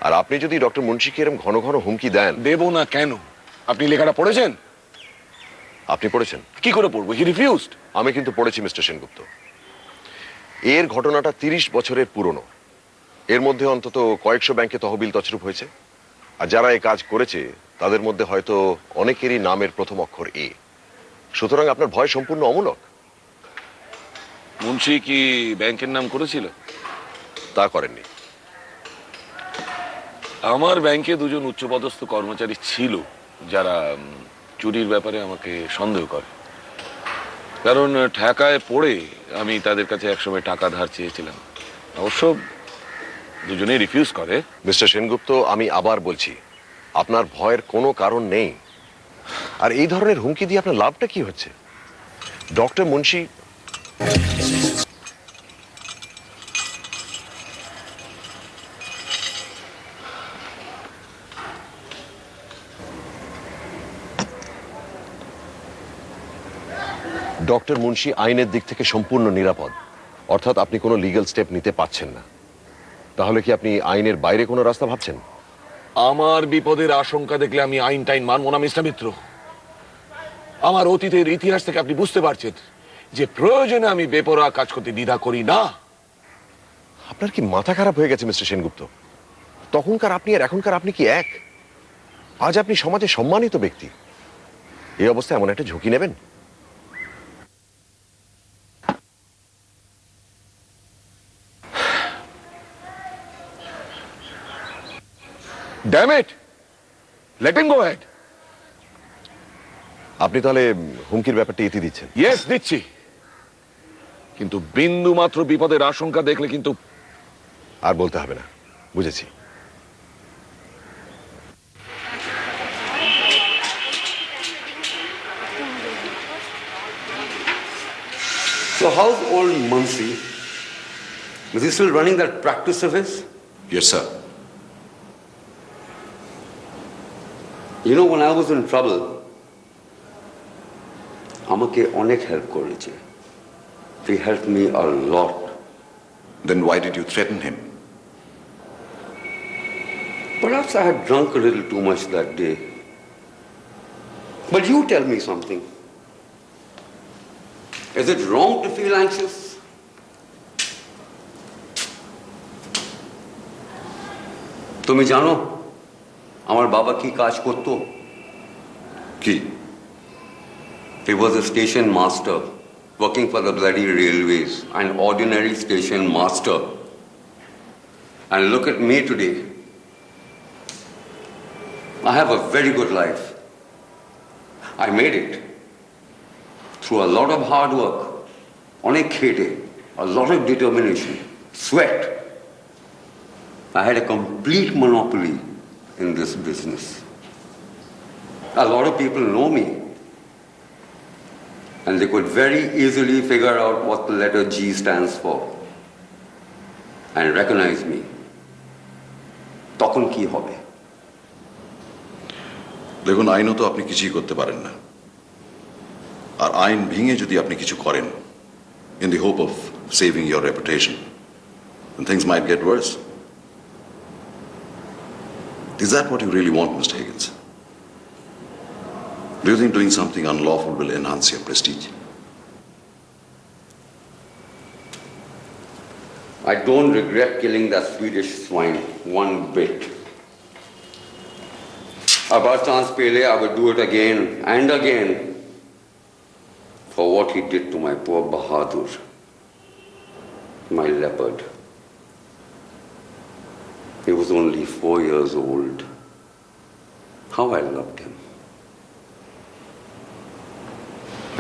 আর আপনি যদি ডক্টর মুন্সিকে এরকম ঘন ঘন হুমকি দেন। দেব না কেন? আপনি লেখাটা পড়েছেন? আপনি পড়েছেন? কি করে পড়বো? He refused. আমি কিন্তু পড়েছি মিস্টার সেনগুপ্ত। এর ঘটনাটা 30 বছরের পুরনো। এর মধ্যে অন্তত কয়েকশো ব্যাংকে তহবিল তছরূপ হয়েছে। আর যারা এই কাজ করেছে তাদের মধ্যে হয়তো অনেকেরই নামের প্রথম অক্ষর এ। সুতরাং আপনার ভয় সম্পূর্ণ অমূলক। মুন্সি কি ব্যাংকের নাম করেছিল? তা করেননি। আমার ব্যাংকে 2জন উচ্চপদস্থ কর্মচারী ছিল যারা চুরির ব্যাপারে আমাকে সন্দেহ করে। কারণ ঠেকায় পড়ে আমি তাদের কাছে একসময় টাকা ধার চেয়েছিলাম। অবশ্য 2জনেই রিফিউজ করে। মিস্টার সেনগুপ্ত, আমি আবার বলছি, আপনার ভয়ের কোনো কারণ নেই। আর এই ধরনের হুমকি দিয়ে আপনার লাভটা কি হচ্ছে? ডক্টর মুন্সি ডক্টর মুন্সি আইনের দিক থেকে সম্পূর্ণ নিরাপদ। অর্থাৎ আপনি কোনো লিগ্যাল স্টেপ নিতে পারছেন না। তাহলে কি আপনি আইনের বাইরে কোনো রাস্তা ভাবছেন? আমার বিপদের আশঙ্কা দেখলে আমি আইন টাইন মানবো না মিস্টার মিত্র। আমার অতীতের ইতিহাস থেকে আপনি বুঝতে পারছেন যে প্রয়োজনে আমি বেপরোয়া কাজ করতে দ্বিধা করি না। আপনার কি মাথা খারাপ হয়ে গেছে মিস্টার সেনগুপ্ত? তখনকার আপনি আর এখনকার আপনি কি এক? আজ আপনি সমাজে সম্মানিত ব্যক্তি। এই অবস্থায় এমন একটা ঝুঁকি নেবেন? Damn it! Let him go ahead. আপনি তাহলে হুমকির ব্যাপারটা ইতি দিচ্ছেন? ইয়েস, দিচ্ছি। কিন্তু বিন্দু মাত্র বিপদের আশঙ্কা দেখলে কিন্তু। আর বলতে হবে না, বুঝেছি। So how's old Munsi? Is he still running that practice of his? Yes, sir. You know, when I was in trouble, আমাকে অনেক হেল্প করেছে। He helped me a lot. Then why did you threaten him? Perhaps I had drunk a little too much that day. But you tell me something. Is it wrong to feel anxious? তুমি জানো আমার বাবা কি কাজ করতো? কি? He was a station master working for the bloody railways, an ordinary station master. And look at me today. I have a very good life. I made it through a lot of hard work, অনেক খেটে, a lot of determination, sweat. I had a complete monopoly in this business. A lot of people know me, and they could very easily figure out what the letter G stands for and recognize me. তখন কি হবে? দেখুন, আইনও তো আপনি কিছুই করতে পারেন না। আর আইন ভেঙে যদি আপনি কিছু করেন in the hope of saving your reputation, then things might get worse. Is that what you really want, Mr. Higgins? Do you think doing something unlawful will enhance your prestige? I don't regret killing that Swedish swine one bit. About chance Pele, I would do it again and again for what he did to my poor Bahadur, my leopard. He was only 4 years old. How I loved him.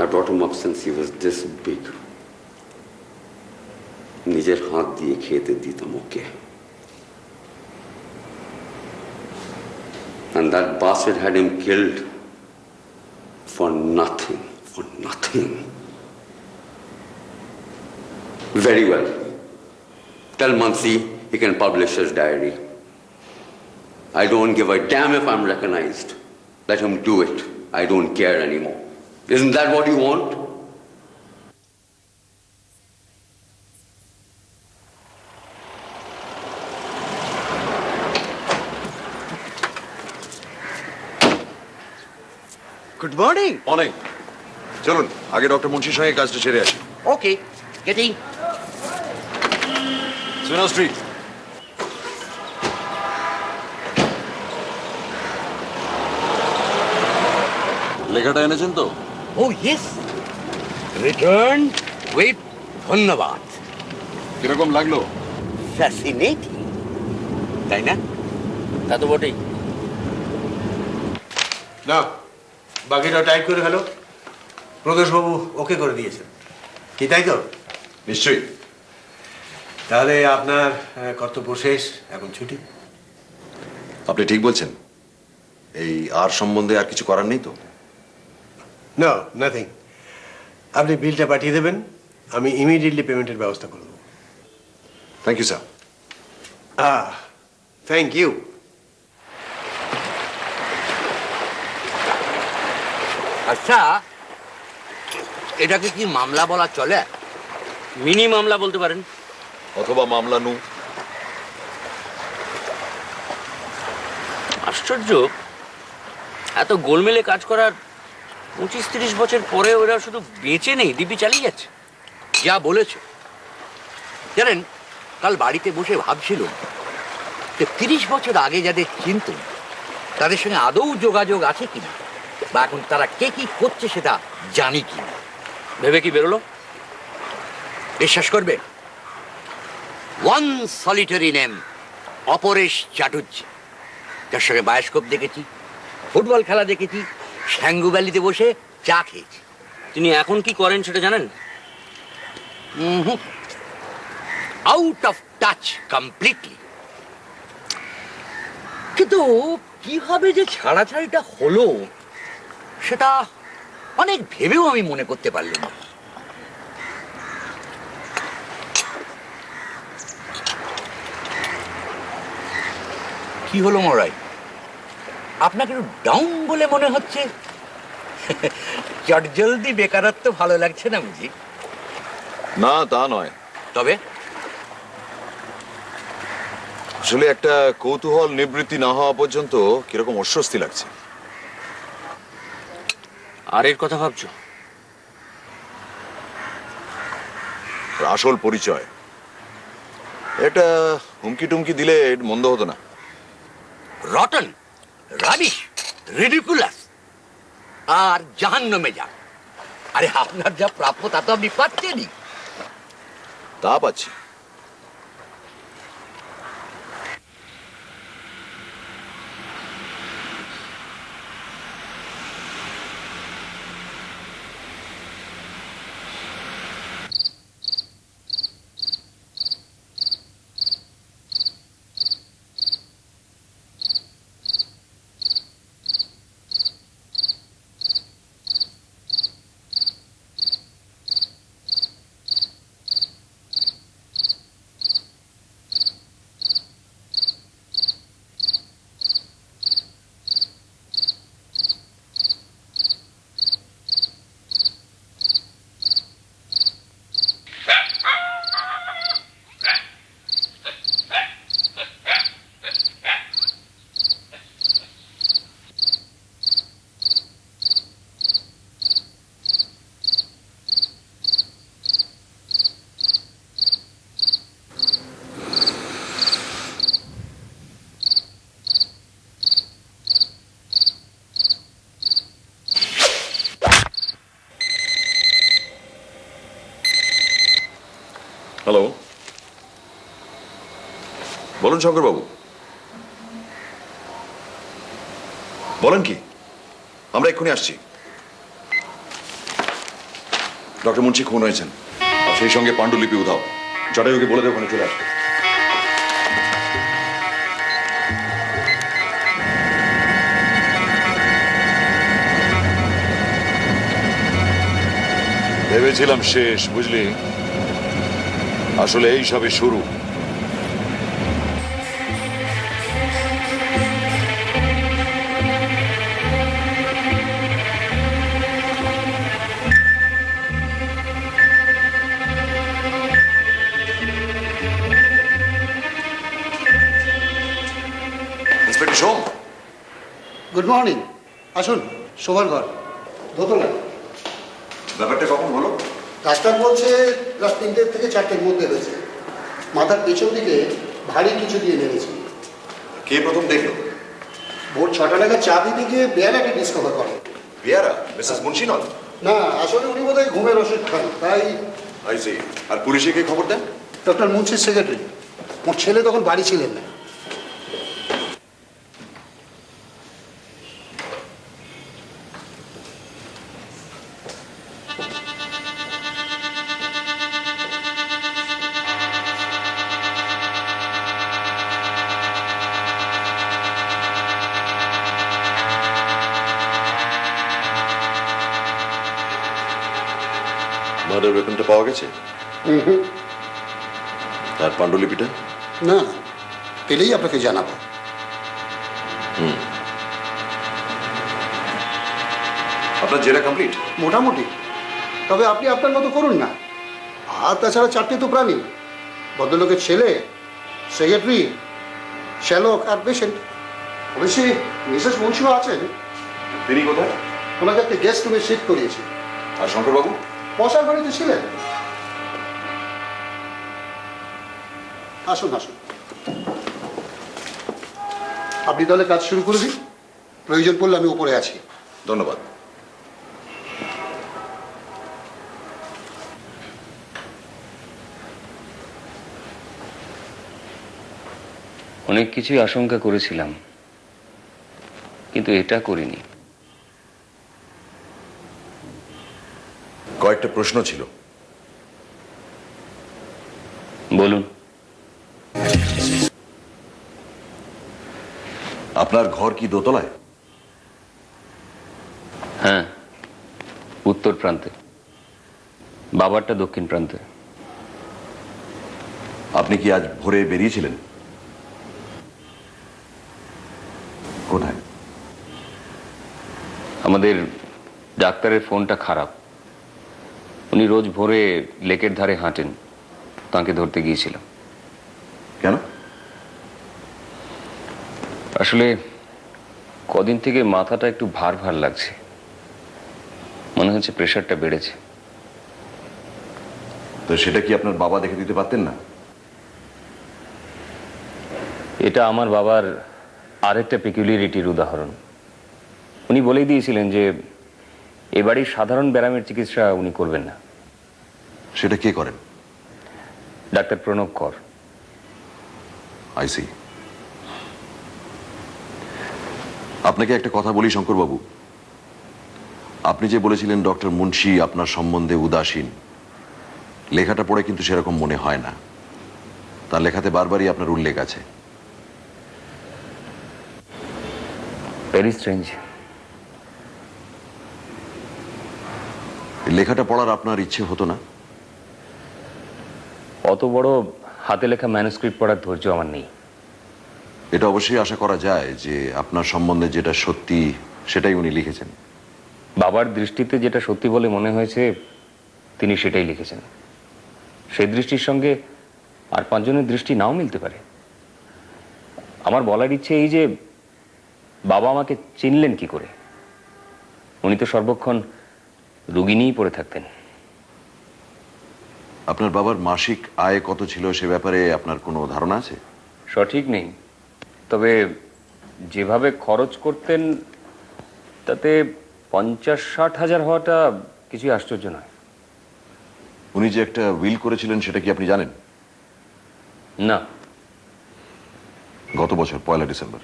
I brought him up since he was this big. নিজের হাত দিয়ে খেতে দিতাম ওকে। And that bastard had him killed for nothing, for nothing. Very well. Tell Munsi he can publish his diary. I don't give a damn if I'm recognized. Let him do it. I don't care anymore. Isn't that what you want? Good morning. অনেক। চলুন আগে doctor মুন্সির সঙ্গে কাজটা ছেড়ে আসি। ওকে, getting. সুনা street. লেখাটা এনেছেন তো? ও ইয়েস, রিটার্ন উইথ ধন্যবাদ। কিরকম লাগলো? ফ্যাসিনেটিং, তাই না? তা তো বটেই। না, বাকিটা টাইপ করে ফেলো। প্রদোষবাবু ওকে করে দিয়েছেন, কি তাই তো? নিশ্চয়ই। তাহলে আপনার কর্তব্য শেষ, এখন ছুটি। আপনি ঠিক বলছেন। এই আর সম্বন্ধে আর কিছু করার নেই তো? No, nothing. আপনি বিলটা পাঠিয়ে দেবেন, আমি ইমিডিয়েটলি পেমেন্টের ব্যবস্থা করব। Thank you sir. Thank you. আচ্ছা, এটাকে কি মামলা বলা চলে? মিনি মামলা বলতে পারেন। অথবা মামলা নু। আশ্চর্য, এত গোলমেলে কাজ করার 25-30 বছর পরে ওরা শুধু বেঁচে নেই, দিব্যি চালিয়ে যাচ্ছে। যা বলেছ। জানেন, কাল বাড়িতে বসে ভাবছিলাম যে 30 বছর আগে যাদের চিনতুম তাদের সঙ্গে আদৌ যোগাযোগ আছে কিনা, বা এখন তারা কে কি করছে সেটা জানি কিনা। ভেবে কি বেরোলো? বিশ্বাস করবে, one solitary name, Aparesh Chatterjee, যার সঙ্গে বায়োস্কোপ দেখেছি, ফুটবল খেলা দেখেছি, শ্যাঙ্গু ভ্যালিতে বসে চা খেয়েছি। তিনি এখন কি করেন সেটা জানেন? Out of touch completely. কিন্তু কিভাবে যে ছাড়াছাড়িটা হলো সেটা অনেক ভেবেও আমি মনে করতে পারলাম না। কি হলো মরাই, আপনাকে একটু ডাউন বলে মনে হচ্ছে? চটজলদি বেকারত্ব ভালো লাগছে না বুঝি? না, তা নয়। তবে আসলে একটা কৌতূহল নিবৃত্তি না হওয়া পর্যন্ত কিরকম অস্বস্তি লাগছে। আর এর কথা ভাবছো? আসল পরিচয় এটা হুমকি টুমকি দিলে মন্দ হতো না। রটন, রাবিশ, রিডিকুলাস আর জাহান্নামে যান। আরে আপনার যা প্রাপ্য তা তো আপনি পাচ্ছেনই। তা পাচ্ছি। হ্যালো, বলুন শঙ্কর বাবু। বলেন কি? আমরা এক্ষুনি আসছি। ডক্টর মুন্সি খুন হয়েছেন, সেই সঙ্গে পাণ্ডুলিপি উধাও। জটায়ুকে বলে দেব ওখানে চলে আসবে। ভেবেছিলাম শেষ, বুঝলি, আসলে এই সবে শুরু। ইন্সপেক্টর সোম, গুড মর্নিং। আসুন, শোবার ঘর, দোতলা। ব্যাপারটা কখন হলো? ডাক্তার বলছে রাত 3টে থেকে 4টের মধ্যে হয়েছে। মাথার পেছন দিকে ভারী কিছু দিয়ে মেরেছে। কে প্রথম দেখলো? ভোর 6টা নাগাদ চা দিতে গিয়ে বেয়ারাকে ডিসকভার করে। বিয়ারা, মিসেস মুন্সি নন? না, আসলে উনি বোধহয় ঘুমের ওষুধ খান, তাই। I C. আর পুলিশে কে খবর দেন? Doctor মুন্সির secretary. ওর ছেলে তখন বাড়ি ছিলেন না। মার্ডার ওয়েপনটা পাওয়া গেছে? আর পাণ্ডুলিপিটা? না, পেলেই আপনাকে জানাবো। আপনার জেরা কমপ্লিট? মোটামুটি। তবে আপনি আপনার মতো করুন না। আর তাছাড়া 4টে তো প্রাণী, ভদ্রলোকের ছেলে, সেক্রেটারি, শ্যালক আর পেশেন্ট। অবশ্যই মিসেস মুন্সিও আছেন। তিনি কোথায়? ওনাকে একটা গেস্ট রুমে শিফট করিয়েছি। আর শঙ্করবাবু? বসার বাড়িতে ছিলেন। আসুন আসুন, আপনি তাহলে কাজ শুরু করে দিন। প্রয়োজন পড়লে আমি উপরে আছি। ধন্যবাদ। অনেক কিছুই আশঙ্কা করেছিলাম, কিন্তু এটা করিনি। কয়েকটা প্রশ্ন ছিল। বলুন। আপনার ঘর কি দোতলায়? হ্যাঁ, উত্তর প্রান্তে। বাবারটা দক্ষিণ প্রান্তে। আপনি কি আজ ভোরে বেরিয়েছিলেন? কোথায়? আমাদের ডাক্তারের ফোনটা খারাপ। উনি রোজ ভোরে লেকের ধারে হাঁটেন, তাকে ধরতে গিয়েছিলাম। কেন? আসলে কদিন থেকে মাথাটা একটু ভার ভার লাগছে, মনে হচ্ছে প্রেশারটা বেড়েছে। তো সেটা কি আপনার বাবা দেখে দিতে পারতেন না? এটা আমার বাবার আরেকটা পেকুলিয়ারিটির উদাহরণ। উনি বলেই দিয়েছিলেন যে এ বাড়ির সাধারণ ব্যায়ামের চিকিৎসা উনি করবেন না। সেটা কে করেন? ডাক্তার প্রণব কর। আইসি। আপনাকে একটা কথা বলি শঙ্করবাবু, আপনি যে বলেছিলেন ডক্টর মুন্সি আপনার সম্বন্ধে উদাসীন, লেখাটা পড়ে কিন্তু সেরকম মনে হয় না। তার লেখাতে বারবারই আপনার উল্লেখ আছে। Very strange. লেখাটা পড়ার আপনার ইচ্ছে হতো না? অত বড় হাতে লেখা ম্যানুস্ক্রিপ্ট পড়ার ধৈর্য আমার নেই। এটা অবশ্যই আশা করা যায় যে আপনার সম্বন্ধে যেটা সত্যি সেটাই উনি লিখেছেন। বাবার দৃষ্টিতে যেটা সত্যি বলে মনে হয়েছে তিনি সেটাই লিখেছেন। সেই দৃষ্টির সঙ্গে আর পাঁচজনের দৃষ্টি নাও মিলতে পারে। আমার বলার ইচ্ছে এই যে বাবা আমাকে চিনলেন কি করে? উনি তো সর্বক্ষণ রুগী নিয়েই পড়ে থাকতেন। আপনার বাবার মাসিক আয় কত ছিল সে ব্যাপারে আপনার কোনো ধারণা আছে? সঠিক নেই, তবে যেভাবে খরচ করতেন তাতে 50-60 হাজার হওয়াটা কিছুই আশ্চর্য নয়। উনি যে একটা উইল করেছিলেন সেটা কি আপনি জানেন? না। গত বছর 1 ডিসেম্বর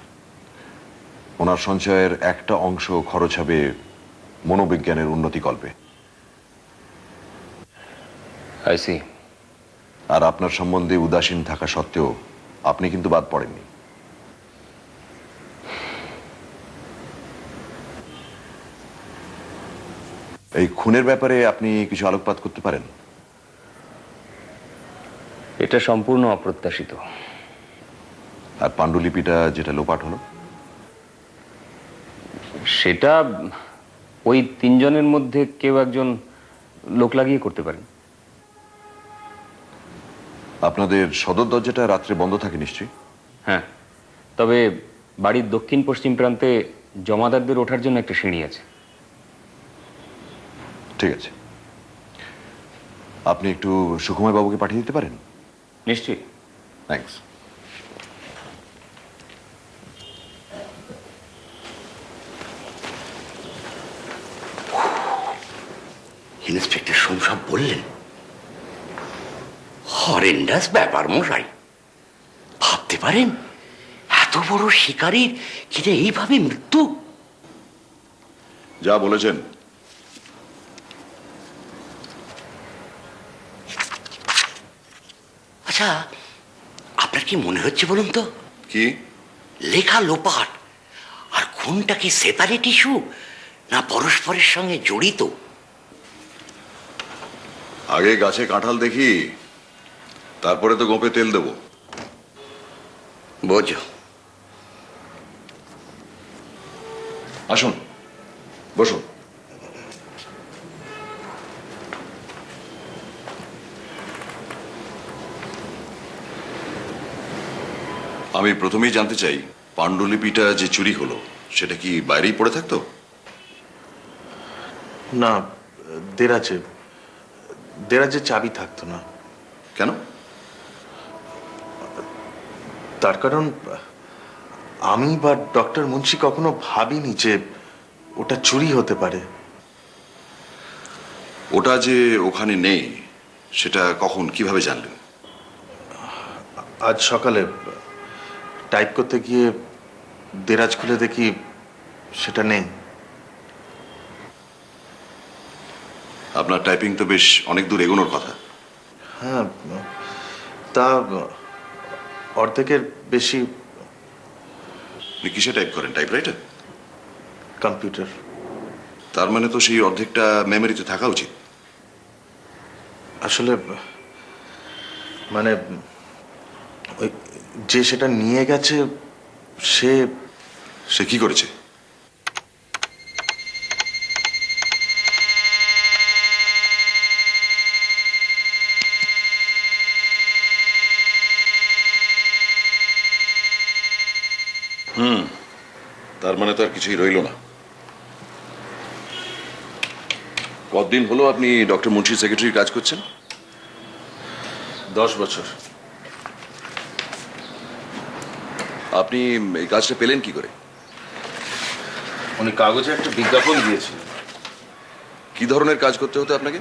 ওনার সঞ্চয়ের একটা অংশ খরচ হবে মনোবিজ্ঞানের উন্নতিকল্পে। I C. আর আপনার সম্বন্ধে উদাসীন থাকা সত্ত্বেও আপনি কিন্তু বাদ পড়েননি। এই খুনের ব্যাপারে আপনি কিছু আলোকপাত করতে পারেন? এটা সম্পূর্ণ অপ্রত্যাশিত। আর পাণ্ডুলিপিটা যেটা লোপাট হলো? সেটা ওই তিনজনের মধ্যে কেউ একজন লোক লাগিয়ে করতে পারেন। আপনাদের সদর দরজাটা রাত্রে বন্ধ থাকে নিশ্চয়ই? হ্যাঁ, তবে বাড়ির দক্ষিণ পশ্চিম প্রান্তে জমাদারদের ওঠার জন্য একটা সিঁড়ি আছে। ঠিক আছে, আপনি একটু সুকুমার বাবুকে পাঠিয়ে দিতে পারেন? নিশ্চয়ই। থ্যাঙ্কস। ইন্সপেক্টর সোম সব বললেন? হরেন্ডাস ব্যাপার মশাই। ভাবতে পারেন এত বড় শিকারীর কিনা এইভাবে মৃত্যু? যা বলেছেন। আচ্ছা, আপনার কি মনে হচ্ছে বলুন তো? কি? লেখা লোপাট আর খুনটা কি সেপারেট ইস্যু না পরস্পরের সঙ্গে জড়িত? আগে গাছে কাঁঠাল দেখি, তারপরে তো গোপে তেল দেবো। বোঝো। আসুন, বসুন। আমি প্রথমেই জানতে চাই, পাণ্ডুলিপিটা যে চুরি হলো সেটা কি বাইরেই পড়ে থাকতো? না, দেরাজে চাবি থাকতো না। কেন? তার কারণ আমি বা ডক্টর মুন্সি কখনো ভাবিনি যে ওটা চুরি হতে পারে। ওটা যে ওখানে নেই সেটা কখন কিভাবে জানলেন? আজ সকালে টাইপ করতে গিয়ে দেরাজ খুলে দেখি সেটা নেই। আপনার টাইপিং তো বেশ অনেক দূর এগোনোর কথা। হ্যাঁ, তা অর্ধেকের বেশি। আপনি কিসে টাইপ করেন? টাইপরাইটার? কম্পিউটার। তার মানে তো সেই অর্ধেকটা মেমোরিতে থাকা উচিত। আসলে মানে ওই যে সেটা নিয়ে গেছে সে কি করেছে? তার মানে তো আর কিছুই রইল না। কতদিন হলো আপনি ডক্টর মুন্সির সেক্রেটারির কাজ করছেন? 10 বছর। আপনি এই কাজটা পেলেন কি করে? উনি কাগজে একটা বিজ্ঞাপন দিয়েছিলেন। কি ধরনের কাজ করতে হতো আপনাকে?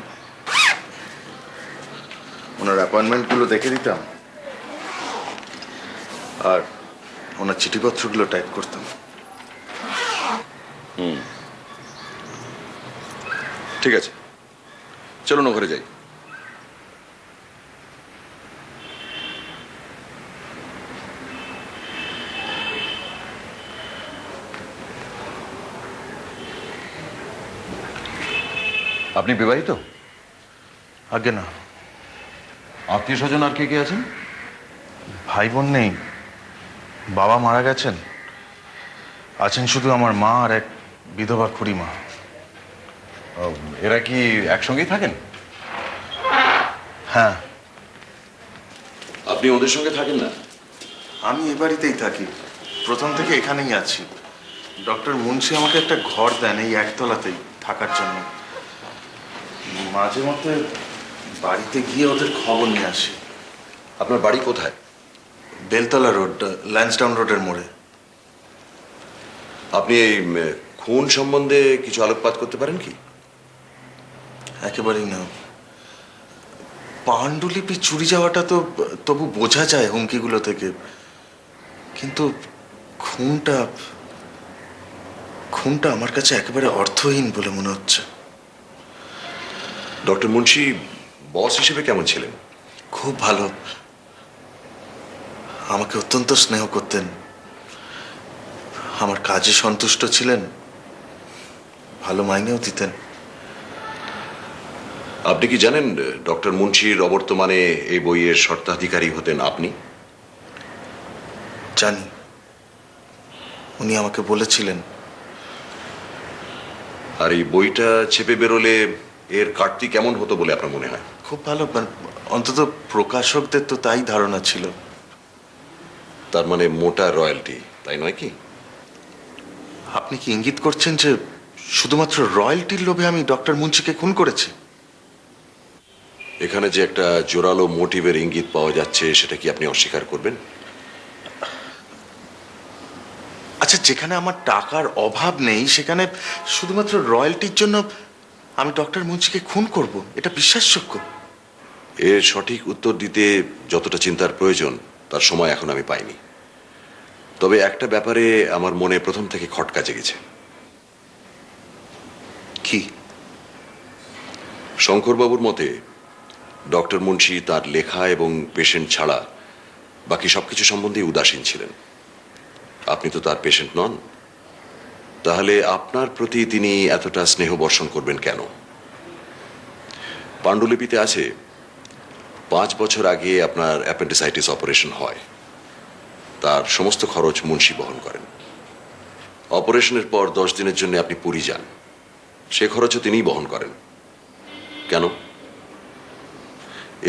ওনার অ্যাপয়েন্টমেন্টগুলো দেখে দিতাম আর ওনার চিঠিপত্রগুলো টাইপ করতাম। ঠিক আছে, চলুন ঘরে যাই। আপনি বিবাহিত? আগে না। আত্মীয় স্বজন আর কে কে আছেন? ভাই বোন নেই, বাবা মারা গেছেন। আছেন শুধু আমার মা আর এক বিধবা খুড়িমা। এরা কি একসঙ্গেই থাকেন? হ্যাঁ। আপনি ওদের সঙ্গে থাকেন না? আমি এ বাড়িতেই থাকি, প্রথম থেকে এখানেই আছি। ডক্টর মুন্সি আমাকে একটা ঘর দেন এই একতলাতেই থাকার জন্য। মাঝে মধ্যে বাড়িতে গিয়ে ওদের খবর নিয়ে আসি। আপনার বাড়ি কোথায়? বেলতলা রোড, ল্যান্সডাউন রোডের মোড়ে। আপনি এই খুন সম্বন্ধে কিছু আলোকপাত করতে পারেন কি? একেবারেই না। পাণ্ডুলিপি চুরি যাওয়াটা তো তবু বোঝা যায় হুমকিগুলো থেকে, কিন্তু খুনটা খুনটা আমার কাছে একেবারে অর্থহীন বলে মনে হচ্ছে। ডক্টর মুন্সি বস হিসেবে কেমন ছিলেন? খুব ভালো, আমাকে অত্যন্ত স্নেহ করতেন, আমার কাজে সন্তুষ্ট ছিলেন, ভালো মাইনেও দিতেন। আপনি কি জানেন ডক্টর মুন্সির অবর্তমানে এই বইয়ের স্বত্বাধিকারী হতেন আপনি? জানি, উনি আমাকে বলেছিলেন। আর এই বইটা ছেপে বেরোলে এর কাটতি কেমন হতো বলে আপনার মনে হয়? খুব ভালো, অন্তত প্রকাশকদের তো তাই ধারণা ছিল। তার মানে মোটা রয়্যালটি, তাই নয় কি? আপনি কি ইঙ্গিত করছেন যে শুধুমাত্র রয়্যালটির লোভে আমি ডক্টর মুন্সিকে খুন করেছি? এখানে যে একটা জোরালো মোটিভের ইঙ্গিত পাওয়া যাচ্ছে, সেটা কি আপনি অস্বীকার করবেন? আচ্ছা, যেখানে আমার টাকার অভাব নেই সেখানে শুধুমাত্র রয়্যালটির জন্য আমি ডক্টর মুন্সিকে খুন করব, এটা বিশ্বাসযোগ্য? এর সঠিক উত্তর দিতে যতটা চিন্তার প্রয়োজন তার সময় এখন আমি পাইনি। তবে একটা ব্যাপারে আমার মনে প্রথম থেকে খটকা জেগেছে। কি? শঙ্করবাবুর মতে ডক্টর মুন্সি তার লেখা এবং পেশেন্ট ছাড়া বাকি সবকিছু সম্বন্ধে উদাসীন ছিলেন। আপনি তো তার পেশেন্ট নন, তাহলে আপনার প্রতি তিনি এতটা স্নেহ বর্ষণ করবেন কেন? পাণ্ডুলিপিতে আছে 5 বছর আগে আপনার অ্যাপেন্ডিসাইটিস অপারেশন হয়, তার সমস্ত খরচ মুন্সি বহন করেন। অপারেশনের পর 10 দিনের জন্য আপনি পুরী যান, সে খরচও তিনিই বহন করেন। কেন?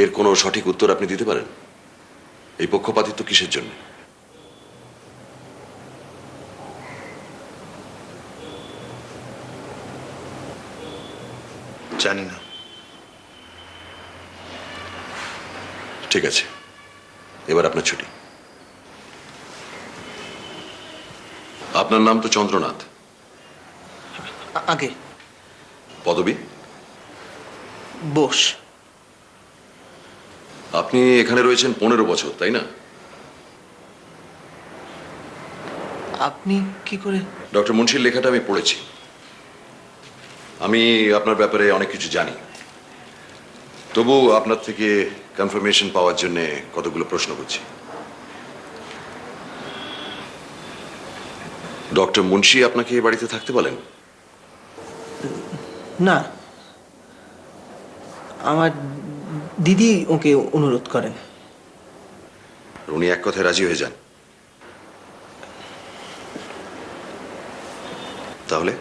এর কোনো সঠিক উত্তর আপনি দিতে পারেন? এই পক্ষপাতিত্ব কিসের জন্য? জানি না। ঠিক আছে, এবার আপনার ছুটি। আপনার নাম তো চন্দ্রনাথ? আগে পদবী? বোস। আপনি এখানে রয়েছেন 15 বছর, তাই না? আপনি কি করে? ডক্টর মুন্সির লেখাটা আমি পড়েছি। আমি আপনার ব্যাপারে অনেক কিছু জানি, তবু আপনার থেকে কনফার্মেশন পাওয়ার জন্য কতগুলো প্রশ্ন করছি। ডক্টর মুন্সি আপনাকে এ বাড়িতে থাকতে বলেন? না, আমার দিদি ওকে অনুরোধ করেন। উনি এক কথায় রাজি হয়ে যান? তাহলে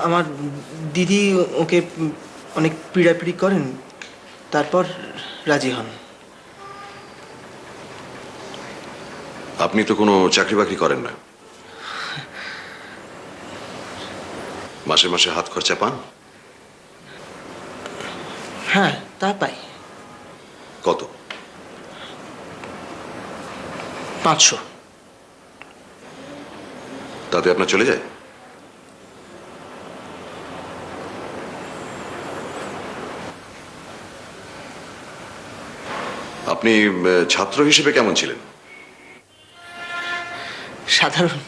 আমার দিদি ওকে অনেক পীড়াপিড়ি করেন, তারপর রাজি হন। আপনি তো কোনো চাকরি বাকরি করেন না, মাসে মাসে হাত খরচা পান? হ্যাঁ, তা পাই। কত? 500। তাতে আপনার চলে যায়? আপনি ছাত্র হিসেবে কেমন ছিলেন? সাধারণ।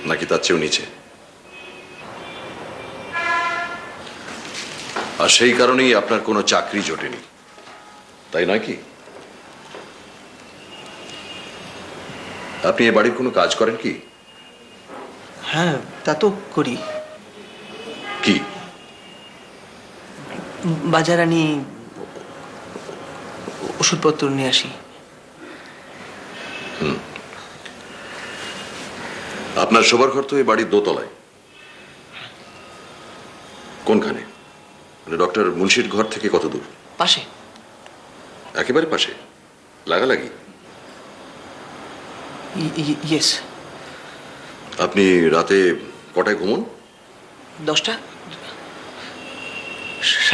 নাকি তার চেয়েও নিচে? আর সেই কারণেই আপনার কোনো চাকরি জোটেনি, তাই নয় কি? আপনি এ বাড়ির কোনো কাজ করেন কি? হ্যাঁ, তা তো করি। কি? বাজার আনি, ওষুধপত্র নিয়ে আসি। আপনার শোবার ঘর তো এই বাড়ির দোতলায়। কোনখানে? মানে ডক্টর মুন্সির ঘর থেকে কত দূর? পাশে। একেবারে পাশে, লাগালাগি? ইয়েস। আপনি রাতে কটায় ঘুমন? 10টা,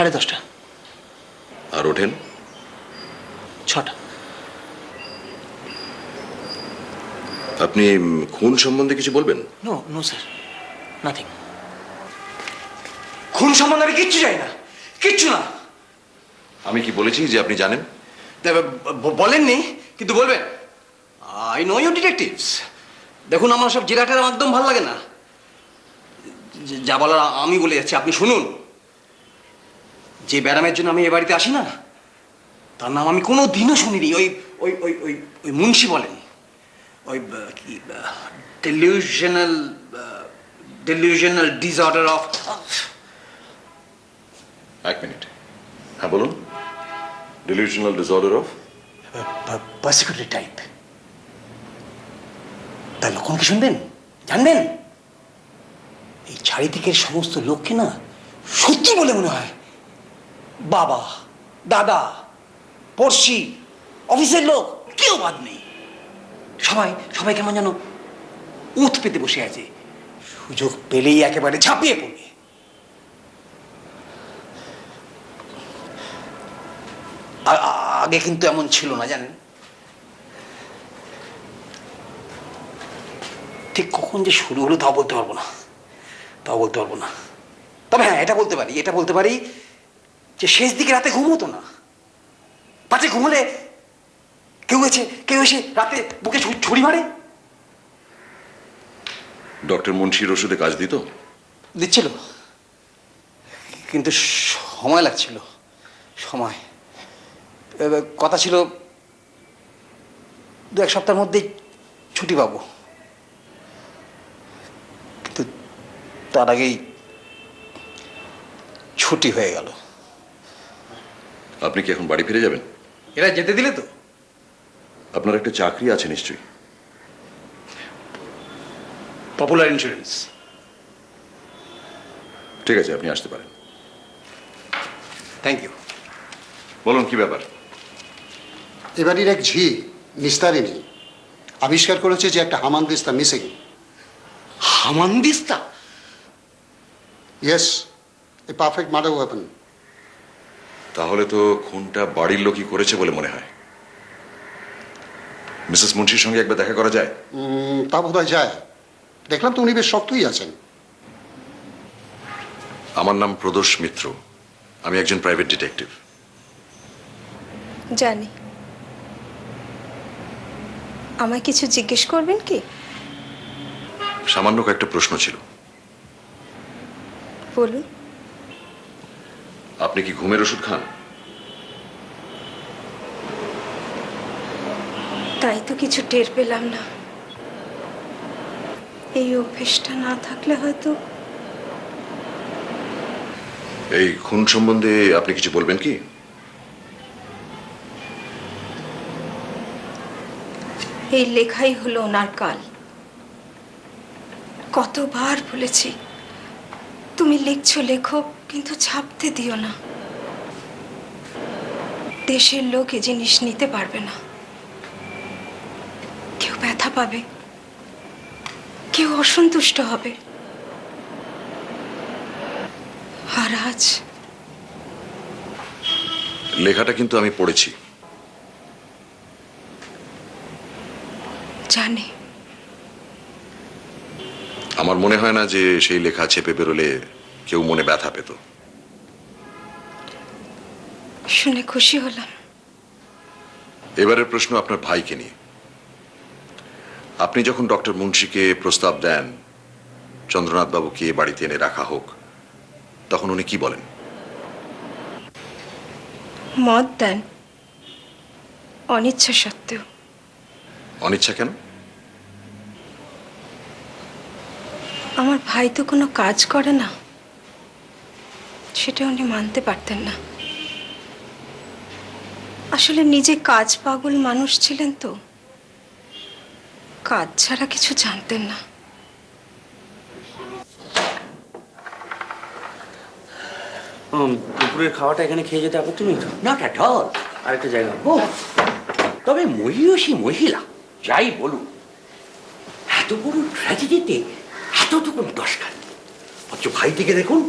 10:30। আর ওঠেন? 6টা। আপনি খুন সম্বন্ধে কিছু বলবেন? No no sir, nothing. খুন সম্বন্ধে আমি কিচ্ছু জানি না, কিচ্ছু না। আমি কি বলেছি যে আপনি জানেন? বলেননি, কিন্তু বলবেন। I know you detectives. দেখুন, আমার সব জেরাটের একদম ভালো লাগে না। যা বলার আমি বলে যাচ্ছি, আপনি শুনুন। যে ব্যারামের জন্য আমি এ বাড়িতে আসি না, তার নাম আমি কোনো দিনও শুনিনি। ওই ওই ওই ওই ওই মুন্সি বলেন, ওই কি ডেলিউশনাল ডিসঅর্ডার অফ। এক মিনিট, হ্যাঁ বলুন। Delusional disorder of persecutory type. তার লক্ষণ কি শুনবেন, জানবেন? এই চারিদিকের সমস্ত লোককে না সত্যি বলে মনে হয়। বাবা, দাদা, পড়শি, অফিসের লোক, কেউ বাদ নেই। সবাই সবাই কেমন যেন উৎ পেতে বসে আছে, সুযোগ পেলেই একেবারে ঝাঁপিয়ে পড়বে। আগে কিন্তু এমন ছিল না, জানেন? ঠিক কখন যে শুরু হলো তাও বলতে পারবো না, তবে হ্যাঁ, এটা বলতে পারি যে শেষ দিকে রাতে ঘুমোতো না। পাছে ঘুমলে কেউ এসে রাতে বুকে ছুরি মারে। ডক্টর মুন্সির ওষুধে কাজ দিচ্ছিল, কিন্তু সময় লাগছিল। কথা ছিল 2-1 সপ্তাহের মধ্যেই ছুটি পাবো, কিন্তু তার আগেই ছুটি হয়ে গেল। আপনি কি এখন বাড়ি ফিরে যাবেন? এরা যেতে দিলে তো? আপনার একটা চাকরি আছে নিশ্চয়ই? Popular insurance. ঠিক আছে, আপনি আসতে পারেন। Thank you. বলুন, কি ব্যাপার? এবারের এক ঝি নিস্তারিণী আবিষ্কার করেছে যে একটা হামানদিস্তা মিসিং। হামানদিস্তা? Yes, a perfect murder weapon. তাহলে তো খুনটা বাড়ির লোকই করেছে বলে মনে হয়। মিসেস মুন্সির সঙ্গে একবার দেখা করা যায়? তা বোধহয় যায়। দেখলাম তো উনি বেশ শক্তই আছেন। আমার নাম প্রদোষ মিত্র, আমি একজন প্রাইভেট ডিটেকটিভ। জানি। আমায় কিছু জিজ্ঞেস করবেন কি? সামান্য কয়েকটা প্রশ্ন ছিল। বলুন। আপনি কি ঘুমের ওষুধ খান? তাই তো কিছু টের পেলাম না। এই অভ্যেসটা না থাকলে হয়তো। এই খুন সম্বন্ধে আপনি কিছু বলবেন কি? এই লেখাই হলো ওনার কাল। কতবার বলেছি, তুমি লিখছো লেখো, কিন্তু ছাপতে দিও না। দেশের লোক এ জিনিস নিতে পারবে না। পাবে, কেউ অসন্তুষ্ট হবে। আর আজ লেখাটা কিন্তু আমি পড়েছি। জানি। আমার মনে হয় না যে সেই লেখা ছেপে বেরোলে কেউ মনে ব্যথা পেত। শুনে খুশি হলাম। এবারের প্রশ্ন আপনার ভাইকে নিয়ে। আপনি যখন ডক্টর মুন্সিকে প্রস্তাব দেন চন্দ্রনাথ বাবুকে বাড়িতে এনে রাখা হোক, তখন উনি কি বলেন? মত দেন, অনিচ্ছা সত্ত্বেও। অনিচ্ছা কেন? আমার ভাই তো কোনো কাজ করে না, সেটা উনি মানতে পারতেন না। আসলে নিজে কাজ পাগল মানুষ ছিলেন তো, কাজ ছাড়া কিছু জানতেন না। দুপুরের খাওয়াটা এখানে খেয়ে যেতে আপত্তি নেই তো? Not at all. আরেকটা জায়গা। তবে মহিয়সী মহিলা যাই বলুন, এত বড় ট্র্যাজেডিতে এতটুকু দরকার। অথচ ভাইটিকে দেখুন,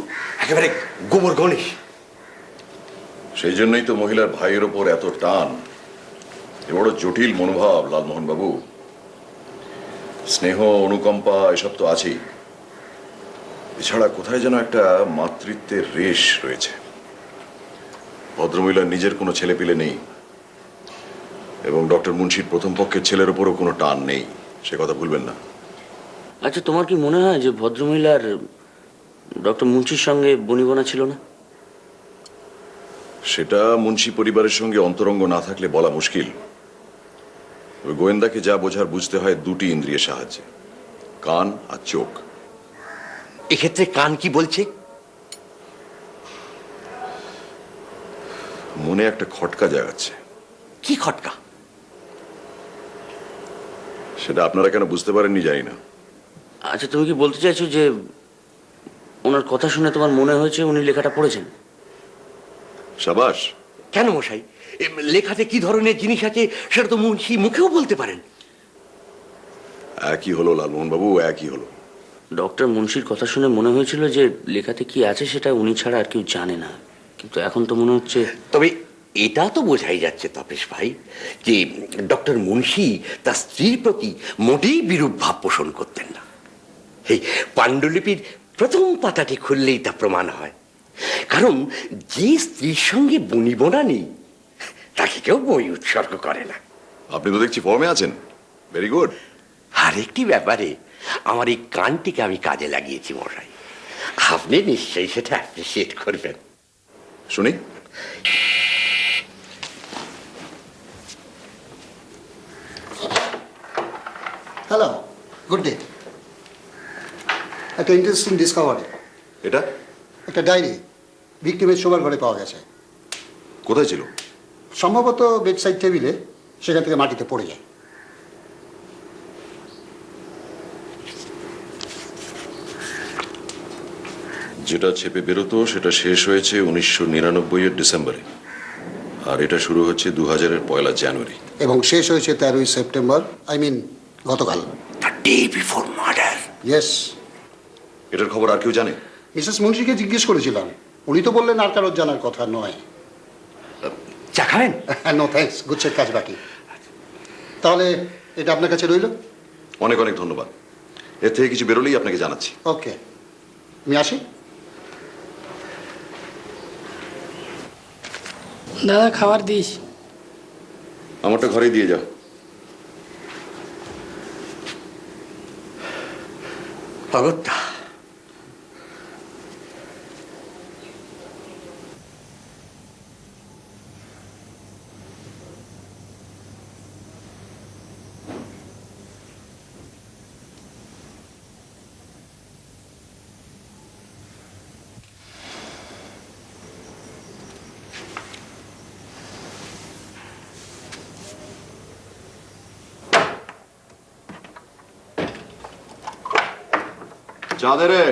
একেবারে গোবর গণেশ। সেই জন্যই তো মহিলার ভাইয়ের ওপর এত টান। এ বড় জটিল মনোভাব লালমোহন বাবু। স্নেহ, অনুকম্পা এসব তো আছেই, এছাড়া কোথায় যেন একটা মাতৃত্বের রেশ রয়েছে। ভদ্রমহিলার নিজের কোনো ছেলেপিলে নেই, এবং ডক্টর মুন্সির প্রথম পক্ষের ছেলের ওপরও কোনো টান নেই, সে কথা ভুলবেন না। আচ্ছা, তোমার কি মনে হয় যে ভদ্রমহিলার ডক্টর মুন্সির সঙ্গে বনিবনা ছিল না? সেটা মুন্সি পরিবারের সঙ্গে অন্তরঙ্গ না থাকলে বলা মুশকিল। ওই গোয়েন্দাকে যা বোঝার বুঝতে হয় দুটি ইন্দ্রিয়ের সাহায্যে, কান আর চোখ। এক্ষেত্রে কান কি বলছে? মনে একটা খটকা জাগাচ্ছে। কি খটকা? সেটা আপনারা কেন বুঝতে পারেননি জানি না। আচ্ছা, তুমি কি বলতে চাইছো যে ওনার কথা শুনে তোমার মনে হয়েছে উনি লেখাটা পড়েছেন? সাবাস। কেন মশাই, লেখাতে কি ধরনের জিনিস আছে সেটা তো মুন্সি মুখেও বলতে পারেন। একই হলো লালমোহন বাবু, একই হলো। ডক্টর মুন্সির কথা শুনে মনে হয়েছিল যে লেখাতে কি আছে সেটা উনি ছাড়া আর কেউ জানে না, কিন্তু এখন তো মনে হচ্ছে। তবে এটা তো বোঝাই যাচ্ছে তাপেশ ভাই যে ডক্টর মুন্সি তার স্ত্রীর প্রতি মোটেই বিরূপ ভাব পোষণ করতেন না। এই পাণ্ডুলিপির প্রথম পাতাটি খুললেই তা প্রমাণ হয়। কারণ যে স্ত্রীর সঙ্গে বনিবনা নেই তাকে কেউ বই উৎসর্গ করে না। আপনি তো দেখছি ফর্মে আছেন, ভেরি গুড। আরেকটি ব্যাপারে আমার এই কানটিকে আমি কাজে লাগিয়েছি মশাই, আপনি নিশ্চয়ই সেটা অ্যাপ্রিসিয়েট করবেন। শুনি। Hello, good day. একটা ইন্টারেস্টিং ডিসকভারি। এটা একটা ডায়েরি ভিক্টিমের শোবার ঘরে পাওয়া গেছে। কোথায় ছিল? সম্ভবত বেডসাইড টেবিলে, সেখান থেকে মাটিতে পড়ে যায়। যেটা ছেপে বেরোতো সেটা শেষ হয়েছে 1999-এর ডিসেম্বরে, আর এটা শুরু হচ্ছে 2000-এর 1 জানুয়ারি। এবং শেষ হয়েছে 13ই সেপ্টেম্বর, আই মিন গতকাল। The day before murder. Yes. এটার খবর আর কেউ জানে? মিসেস মুন্সিকে জিজ্ঞেস করেছিলাম, উনি তো বললেন আর কারোর জানার কথা নয়। চা খাবেন? নো থ্যাঙ্কস, গুচ্ছের কাজ বাকি। তাহলে এটা আপনার কাছে রইল। অনেক অনেক ধন্যবাদ। এর থেকে কিছু বেরোলেই আপনাকে জানাচ্ছি। ওকে, আমি আসি। দাদা, খাবার দিস। আমারটা ঘরে দিয়ে যাও। অগত্যা। চা দে রে।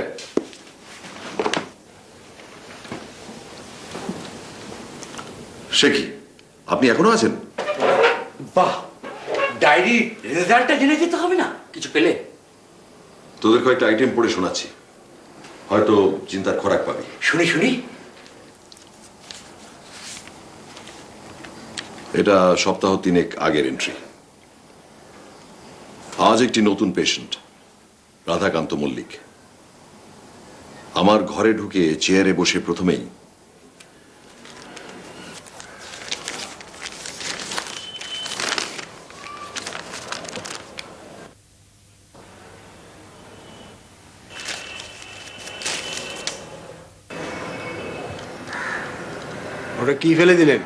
সে কি, আপনি এখনো আছেন? বাহ, ডায়েরি রেজাল্টটা জেনে যেতে হবে না? কিছু পেলে? তোদের কয়েকটা আইটেম পড়ে শোনাচ্ছি, হয়তো চিন্তার খোরাক পাবি। শুনি শুনি। এটা সপ্তাহ 3 আগের এন্ট্রি। আজ একটি নতুন পেশেন্ট, রাধাকান্ত মল্লিক, আমার ঘরে ঢুকে চেয়ারে বসে প্রথমেই ওটা কি ফেলে দিলেন?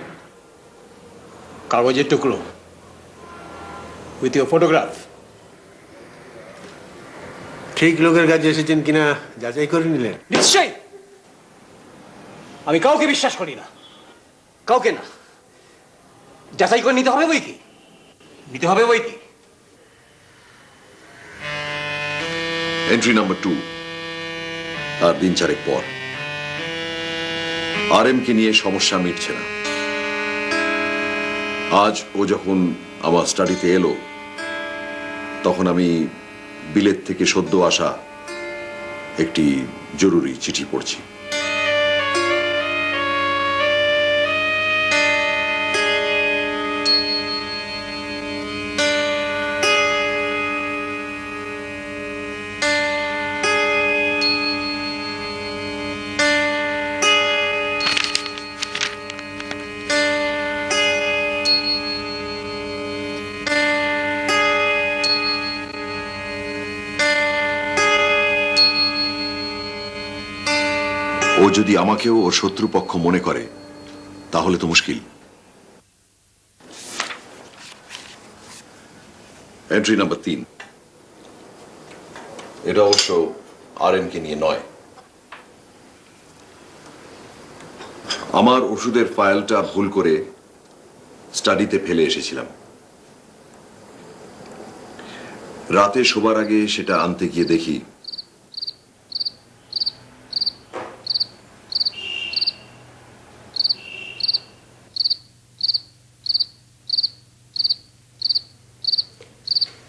কাগজের টুকরো উইথ ইউর ফটোগ্রাফ। ঠিক লোকের কাছে এসেছেন কিনা যাচাই করে নিলেন? নিশ্চয়ই। আমি কাউকে বিশ্বাস করি না, কাউকে না। যাচাই করে নিতে হবে বই কি, নিতে হবে বই কি। এন্ট্রি নাম্বার 2, তার দিন 4 পর। RM কে নিয়ে সমস্যা মিটছে না। আজ ও যখন আমার স্টাডিতে এলো, তখন আমি বিলেত থেকে সদ্য আসা একটি জরুরি চিঠি পড়ছি। ও যদি আমাকেও ওর শত্রুপক্ষ মনে করে তাহলে তো মুশকিল। এন্ট্রি নাম্বার 3, এটা অবশ্য RM কে নিয়ে নয়। আমার ওষুধের ফাইলটা ভুল করে স্টাডিতে ফেলে এসেছিলাম। রাতে শোবার আগে সেটা আনতে গিয়ে দেখি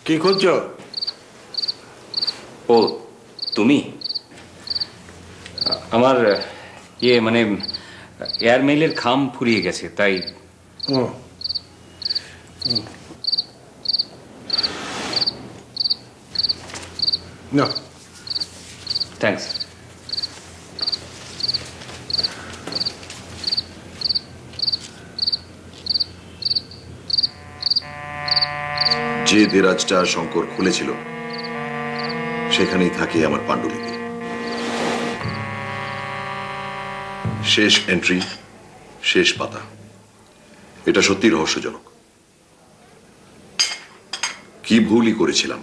কি খুঁজছো? ও তুমি? আমার মানে এয়ারমেইলের খাম ফুরিয়ে গেছে, তাই। ও না, থ্যাঙ্কস। যে দেরাজটা শঙ্কর খুলেছিল সেখানেই থাকে আমার পাণ্ডুলিপি। শেষ এন্ট্রি, শেষ পাতা। এটা সত্যি রহস্যজনক। কি ভুলই করেছিলাম,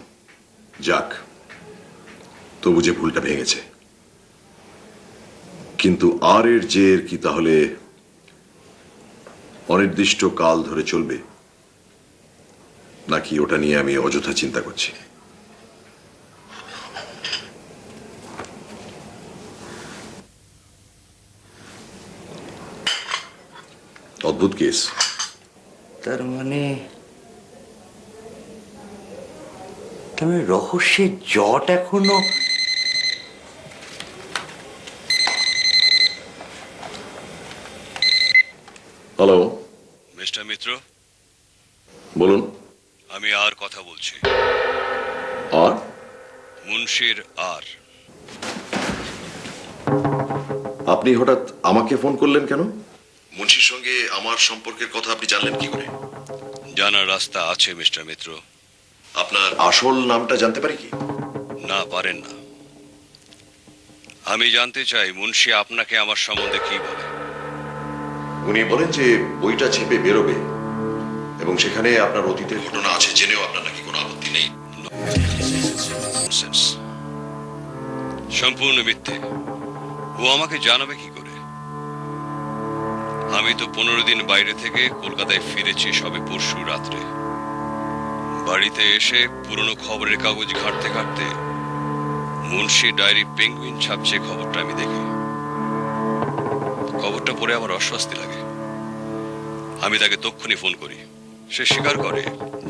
যাক, তবু যে ভুলটা ভেঙেছে। কিন্তু আর এর জের কি তাহলে অনির্দিষ্ট কাল ধরে চলবে, নাকি ওটা নিয়ে আমি অযথা চিন্তা করছি? অদ্ভুত কেস। তার মানে রহস্যের জট এখনো। হ্যালো মিস্টার মিত্র, বলুন। আমি আর কথা বলছি। আর মুন্সির আর। আপনি হঠাৎ আমাকে ফোন করলেন কেন? মুন্সির সঙ্গে আমার সম্পর্কের কথা আপনি জানলেন কি করে? জানার রাস্তা আছে মিস্টার মিত্র। আপনার আসল নামটা জানতে পারি কি? না, পারেন না। আমি জানতে চাই মুন্সি আপনাকে আমার সম্বন্ধে কি বলে। উনি বলেন যে বইটা ছেপে বেরোবে এবং সেখানে আপনার অতীতের ঘটনা আছে জেনেও আপনার নাকি কোনো আপত্তি নেই। সম্পূর্ণ মিথ্যে। ও আমাকে জানাবে কি করে? আমি তো 15 দিন বাইরে থেকে কলকাতায় ফিরেছি সবে পরশু রাত্রে। বাড়িতে এসে পুরনো খবরের কাগজ ঘাঁটতে ঘাঁটতে মুন্সি ডায়েরি পেঙ্গুইন ছাপছে খবরটা আমি দেখি। খবরটা পড়ে আমার অস্বস্তি লাগে। আমি তাকে তক্ষুনি ফোন করি। সে স্বীকার করে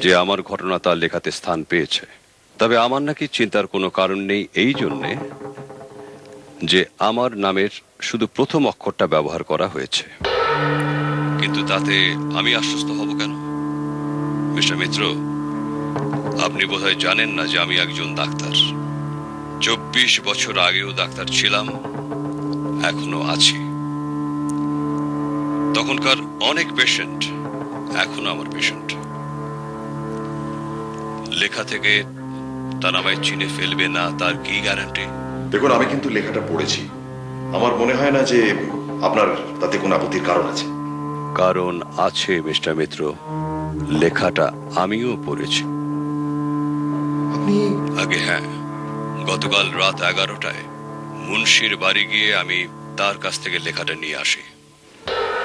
যে আমার ঘটনা তার লেখাতে স্থান পেয়েছে। তবে আমার নাকি চিন্তার কোনো কারণ নেই এই জন্যে যে আমার নামের শুধু প্রথম অক্ষরটা ব্যবহার করা হয়েছে। কিন্তু তাতে আমি আশ্বস্ত হব কেন? মিস্টার মিত্র, আপনি বোধহয় জানেন না যে আমি একজন ডাক্তার। 24 বছর আগেও ডাক্তার ছিলাম, এখনো আছি। তখনকার অনেক পেশেন্ট এখনো আমার পেশেন্ট। লেখা থেকে তারা আমায় চিনে ফেলবে না তার কি গ্যারান্টি? দেখুন, আমি কিন্তু লেখাটা পড়েছি। আমার মনে হয় না যে আপনার তাতে কোনো আপত্তির কারণ আছে। কারণ আছে মিস্টার মিত্র, লেখাটা আমিও পড়েছি। আপনি? আগে হ্যাঁ, গতকাল রাত 11টায় মুন্সির বাড়ি গিয়ে আমি তার কাছ থেকে লেখাটা নিয়ে আসি।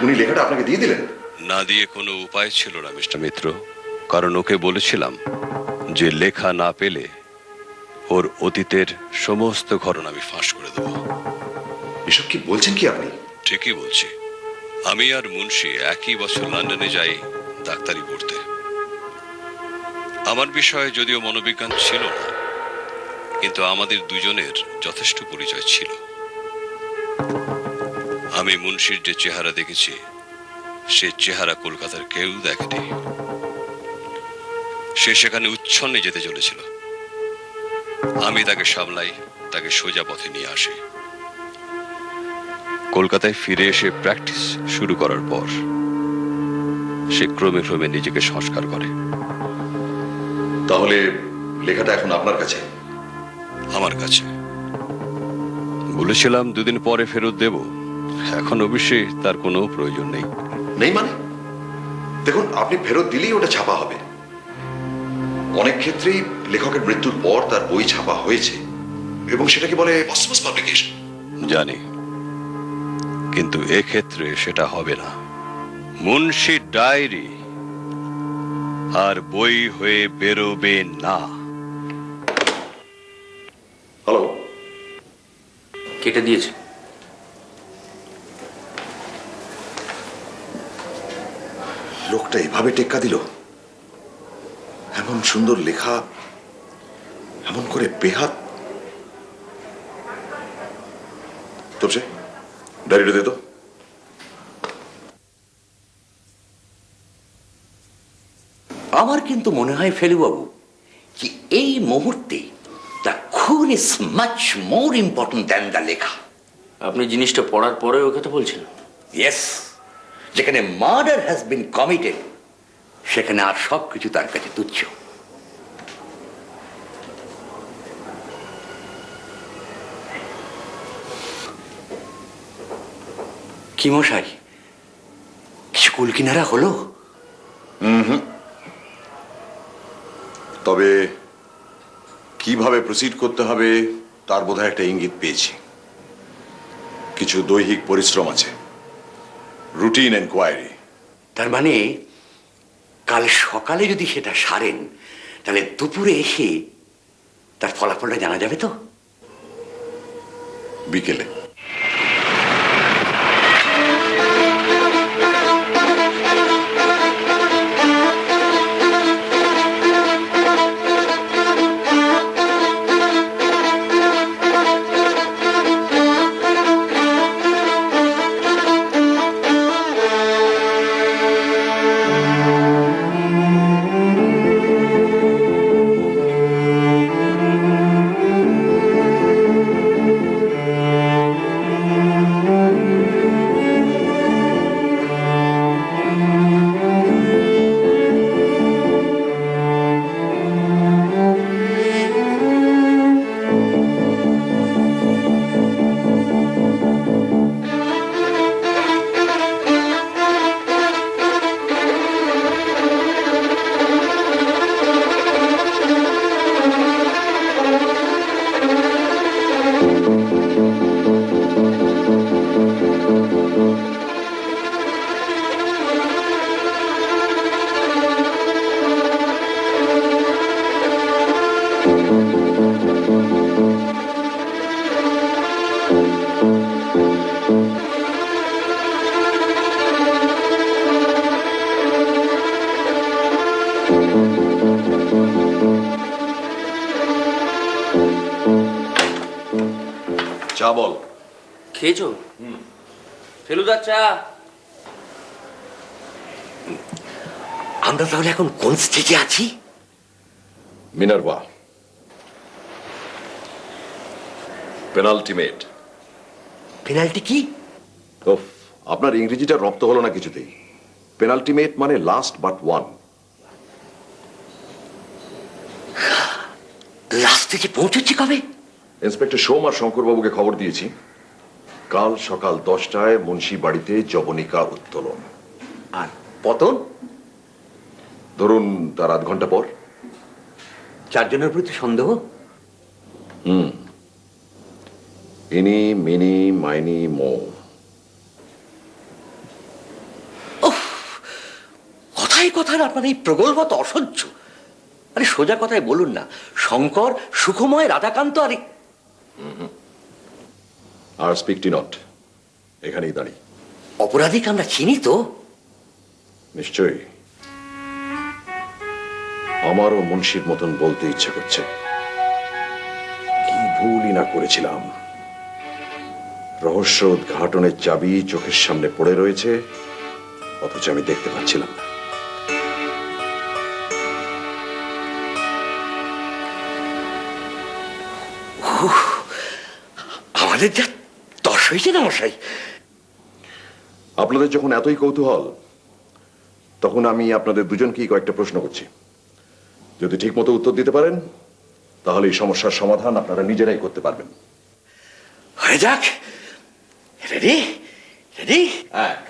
উনি লেখাটা আপনাকে দিয়ে দিলেন? না দিয়ে কোনো উপায় ছিল না মিস্টার মিত্র, কারণ ওকে বলেছিলাম যে লেখা না পেলে ওর অতীতের সমস্ত ঘটনা আমি ফাঁস করে দেব। এসব কি বলছেন কি আপনি? ঠিকই বলছি। আমি আর মুন্সি একই বছর লন্ডনে যাই ডাক্তারি পড়তে। আমার বিষয়ে যদিও মনোবিজ্ঞান ছিল না, কিন্তু আমাদের দুজনের যথেষ্ট পরিচয় ছিল। আমি মুন্সির যে চেহারা দেখেছি সে চেহারা কলকাতার কেউ দেখেনি। সে সেখানে উচ্ছন্নে যেতে চলেছিল। আমি তাকে সামলাই, তাকে সোজা পথে নিয়ে আসি। কলকাতায় ফিরে এসে প্র্যাকটিস শুরু করার পর সে ক্রমে ক্রমে নিজেকে সংস্কার করে। তাহলে লেখাটা এখন আপনার কাছে? আমার কাছে। বলেছিলাম 2 দিন পরে ফেরত দেব। এখন অবশ্যই তার কোনো প্রয়োজন নেই। নেই মানে? দেখুন, আপনি ফেরত দিলেই ওটা ছাপা হবে। অনেক ক্ষেত্রেই লেখকের মৃত্যুর পর তার বই ছাপা হয়েছে এবং সেটাকে বলে পসমাস পাবলিকেশন। জানি, কিন্তু এক্ষেত্রে সেটা হবে না। মুন্সি ডায়েরি আর বই হয়ে বেরোবে না। হ্যালো? কেটে দিয়েছে। লোকটা এভাবে টেক্কা দিল? এমন সুন্দর লেখা এমন করে বেহাত। তোর ডায়েরিটা দে তো। আমার কিন্তু মনে হয় ফেলুবাবু যে এই মুহূর্তে দ্য খুন is much more important than the লেখা। আপনি জিনিসটা পড়ার পরে ওই কথা বলছেন? ইয়েস, যেখানে মার্ডার হ্যাজ বিন কমিটেড সেখানে আর সব কিছু তার কাছে তুচ্ছ। কি মশাই, কিছু কুল কিনারা হলো? তবে কিভাবে প্রসিড করতে হবে তার বোধহয় একটা ইঙ্গিত পেয়েছি। কিছু দৈহিক পরিশ্রম আছে, রুটিন এনকোয়ারি। তার মানে কাল সকালে যদি সেটা সারেন তাহলে দুপুরে এসে তার ফলাফলটা জানা যাবে তো? বিকেলে। চা বল। খেয়েছো? ফেলুদার চা। আমরা তাহলে এখন কোন স্টেজে আছি? Minerva, penultimate. পেনাল্টি কি? ওফ, আপনার ইংরেজিটা রপ্ত হলো না কিছুতেই। পেনাল্টিমেট মানে লাস্ট বাট ওয়ান। লাস্ট স্টেজে পৌঁছচ্ছি কবে? ইন্সপেক্টর সোম আর শঙ্করবাবুকে খবর দিয়েছি, কাল সকাল 10টায় মুন্সি বাড়িতে জবনিকা উত্তোলন। আর পতন? ধরুন তার আধ ঘন্টা পর। 4 জনের প্রতি সন্দেহ? ইনি মিনি মাইনি মো। কথায় কথায় আপনার এই প্রগল্ভতা অসহ্য। আরে সোজা কথায় বলুন না, শঙ্কর, সুখময়, রাধাকান্ত আর স্পিকটি নট, এখানেই দাঁড়ি। অপরাধীকে আমরা চিনি তো? নিশ্চয়ই। আমারও মুন্সির মতন বলতে ইচ্ছে করছে, কি ভুলই না করেছিলাম। রহস্য উদ্ঘাটনের চাবি চোখের সামনে পড়ে রয়েছে, অথচ আমি দেখতে পাচ্ছিলাম না। আমাদের যা দশ হয়েছে না মশাই। আপনাদের যখন এতই কৌতূহল, তখন আমি আপনাদের দুজনকেই কয়েকটা প্রশ্ন করছি। যদি ঠিক মতো উত্তর দিতে পারেন, তাহলে এই সমস্যার সমাধান আপনারা নিজেরাই করতে পারবেন। হয়ে যাক। রেডি? রেডি? এক,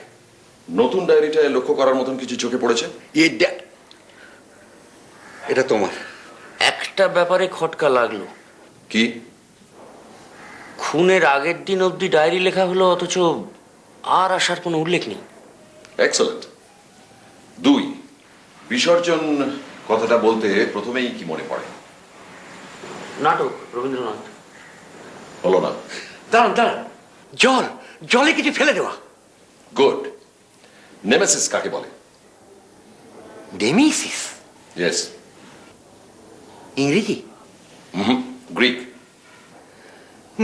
নতুন ডায়েরিটায় লক্ষ্য করার মতন কিছু চোখে পড়েছে? এটা তোমার। একটা ব্যাপারে খটকা লাগলো। কি? খুনের আগের দিন অবধি ডায়েরি লেখা হলো, অথচ আর আসার কোনো উল্লেখ নেই। এক্সেলেন্ট। 2, বিসর্জন কথাটা বলতে প্রথমেই কি মনে পড়ে? নাটক, রবীন্দ্রনাথ। হলো না। দাঁড়ান দাঁড়ান, জল, জলে কিছু ফেলে দেওয়া। গুড। নেমেসিস কাকে বলে? নেমেসিস? ইয়েস। ইংরেজি? গ্রিক।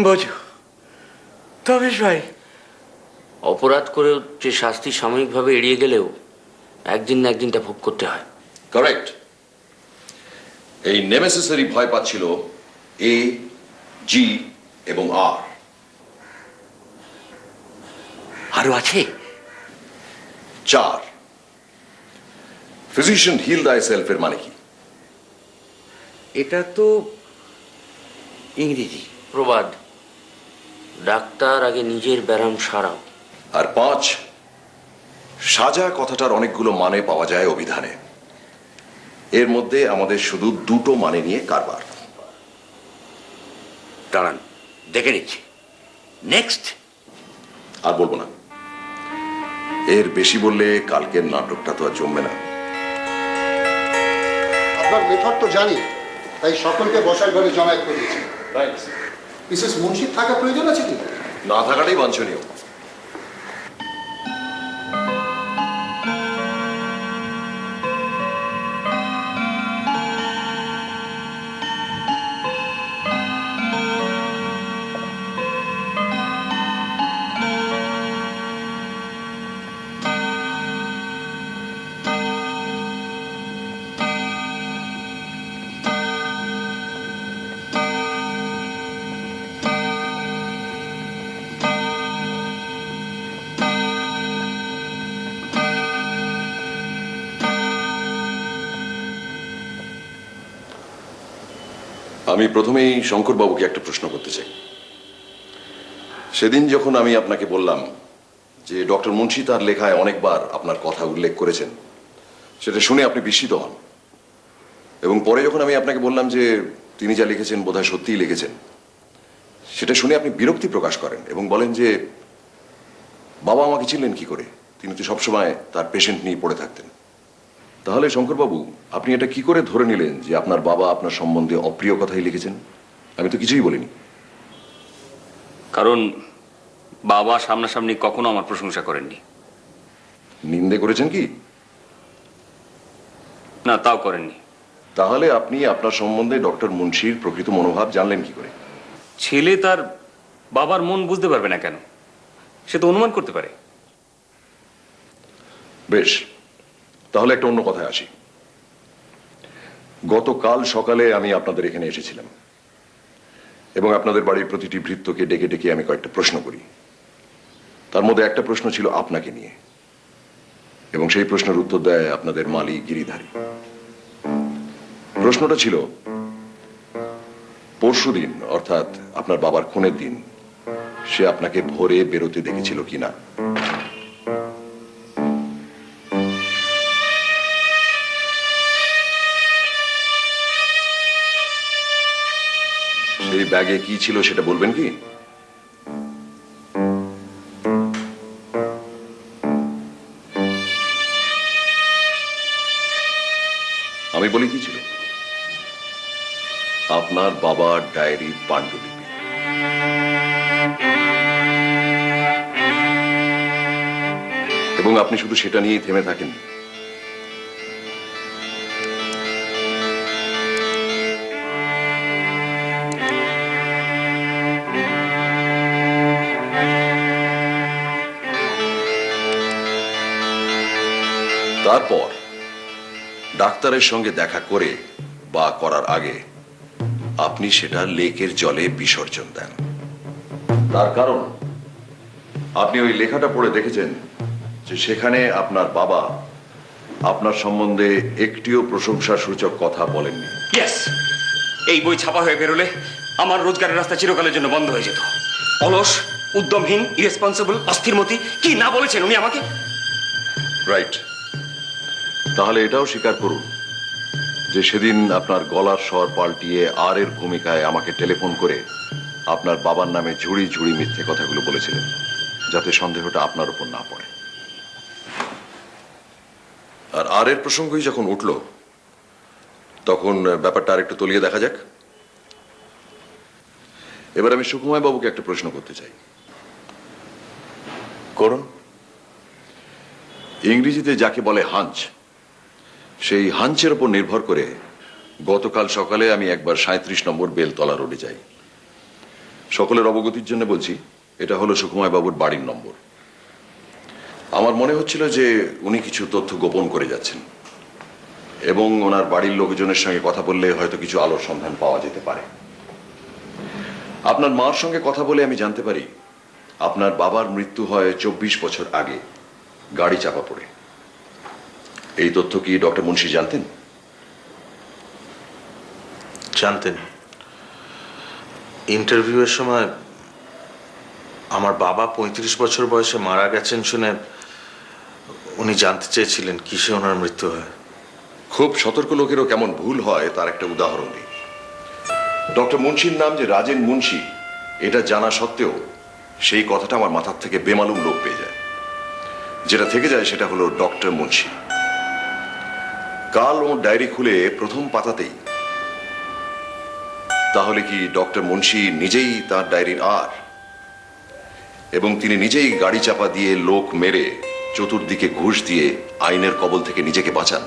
বোঝো তবে ভাই, অপরাধ করেও যে শাস্তি সাময়িকভাবে এড়িয়ে গেলেও একদিন না একদিন তা ভোগ করতে হয়। কারেক্ট। এই নেমেসিসেরই ভয় পাচ্ছিল এ, জি এবং আর। আরো আছে? 4, ফিজিশিয়ান হিল thyself এর মানে কি? এটা তো ইংরেজি প্রবাদ, ডাক্তার আগে নিজের ব্যারাম সারাও। আর 5, সাজা কথাটার অনেকগুলো মানে পাওয়া যায় অভিধানে। এর মধ্যে আমাদের শুধু 2টো মানে নিয়ে কারবার। দাঁড়ান দেখে নিচ্ছি। নেক্সট। আর বলবো না, এর বেশি বললে কালকের নাটকটা তো আর জমবে না। আপনার মেথড তো জানি, তাই সকলকে বসার ঘরে জমায়েত করে দিয়েছি। মিসেস মুন্সির থাকা প্রয়োজন আছে কি? না থাকাটাই বাঞ্ছনীয়। আমি প্রথমেই শঙ্করবাবুকে একটা প্রশ্ন করতে চাই। সেদিন যখন আমি আপনাকে বললাম যে ডক্টর মুন্সি তার লেখায় অনেকবার আপনার কথা উল্লেখ করেছেন, সেটা শুনে আপনি বিস্মিত হন। এবং পরে যখন আমি আপনাকে বললাম যে তিনি যা লিখেছেন বোধহয় সত্যিই লিখেছেন, সেটা শুনে আপনি বিরক্তি প্রকাশ করেন এবং বলেন যে বাবা আমাকে চিনলেন কি করে, তিনি তো সবসময় তার পেশেন্ট নিয়ে পড়ে থাকতেন। তাহলে শঙ্করবাবু, আপনি এটা কি করে ধরে নিলেন যে আপনার বাবা আপনার সম্বন্ধে অপ্রিয় কথাই লিখেছেন? আমি তো কিছুই বলিনি। কারণ বাবা সামনাসামনি কখনো আমার প্রশংসা করেননি। নিন্দে করেছেন কি? না, তাও করেননি। তাহলে আপনি আপনার সম্বন্ধে ডক্টর মুন্সির প্রকৃত মনোভাব জানলেন কি করে? ছেলে তার বাবার মন বুঝতে পারবে না কেন? সে তো অনুমান করতে পারে। বেশ, তাহলে একটা অন্য কথায় আসি। গতকাল সকালে আমি আপনাদের এখানে এসেছিলাম এবং আপনাদের বাড়ির প্রতিটি ভৃত্যকে ডেকে ডেকে আমি কয়েকটা প্রশ্ন করি। তার মধ্যে একটা প্রশ্ন ছিল আপনাকে নিয়ে, এবং সেই প্রশ্নের উত্তর দেয় আপনাদের মালি গিরিধারী। প্রশ্নটা ছিল, পরশুদিন অর্থাৎ আপনার বাবার খুনের দিন সে আপনাকে ভোরে বেরোতে দেখেছিল কিনা। সেই ব্যাগে কি ছিল সেটা বলবেন কি? আমি বলি কি ছিল? আপনার বাবার ডায়েরির পাণ্ডুলিপি। এবং আপনি শুধু সেটা নিয়েই থেমে থাকেন। তারপর ডাক্তারের সঙ্গে দেখা করে বা করার আগে আপনি সেটা লেকের জলে বিসর্জন দেন। তার কারণ আপনি ওই লেখাটা পড়ে দেখেছেন যে সেখানে আপনার বাবা আপনার সম্বন্ধে একটিও প্রশংসাসূচক কথা বলেননি। ইয়েস, এই বই ছাপা হয়ে বেরোলে আমার রোজগারের রাস্তা চিরকালের জন্য বন্ধ হয়ে যেত। অলস, উদ্যমহীন, ইরেসপন্সিবল, অস্থিরমতি, কি না বলেছেন উনি আমাকে। রাইট, তাহলে এটাও স্বীকার করুন যে সেদিন আপনার গলার স্বর পাল্টিয়ে আর এর ভূমিকায় আমাকে টেলিফোন করে আপনার বাবার নামে ঝুড়ি ঝুড়ি মিথ্যে কথাগুলো বলেছিলেন, যাতে সন্দেহটা আপনার উপর না পড়ে। আর এর প্রসঙ্গই যখন উঠল, তখন ব্যাপারটা আর একটু তলিয়ে দেখা যাক। এবার আমি সুকুমার বাবুকে একটা প্রশ্ন করতে চাই। করুন। ইংরেজিতে যাকে বলে হাঞ্চ, সেই হাঞ্চের উপর নির্ভর করে গতকাল সকালে আমি একবার 37 নম্বর বেলতলা রোডে যাই। সকলের অবগতির জন্য বলছি, এটা হলো সুকুমার বাবুর বাড়ির নম্বর। আমার মনে হচ্ছিল যে উনি কিছু তথ্য গোপন করে যাচ্ছেন এবং ওনার বাড়ির লোকজনের সঙ্গে কথা বললে হয়তো কিছু আলোর সন্ধান পাওয়া যেতে পারে। আপনার মার সঙ্গে কথা বলে আমি জানতে পারি আপনার বাবার মৃত্যু হয় 24 বছর আগে, গাড়ি চাপা পড়ে। এই তথ্য কি ডক্টর মুন্সি জানতেন? জানতেন। ইন্টারভিউয়ের সময় আমার বাবা 35 বছর বয়সে মারা গেছেন শুনে উনি জানতে চেয়েছিলেন কিসে ওনার মৃত্যু হয়। খুব সতর্ক লোকেরও কেমন ভুল হয় তার একটা উদাহরণ দিই। ডক্টর মুন্সির নাম যে রাজেন মুন্সি, এটা জানা সত্ত্বেও সেই কথাটা আমার মাথার থেকে বেমালুম লোক পেয়ে যায়। যেটা থেকে যায় সেটা হলো ডক্টর মুন্সি। কাল ওর ডায়েরি খুলে প্রথম পাতাতেই, তাহলে কি ডক্টর মুন্সি নিজেই তার ডায়েরির আর, এবং তিনি নিজেই গাড়ি চাপা দিয়ে লোক মেরে চতুর্দিকে ঘুষ দিয়ে আইনের কবল থেকে নিজেকে বাঁচান,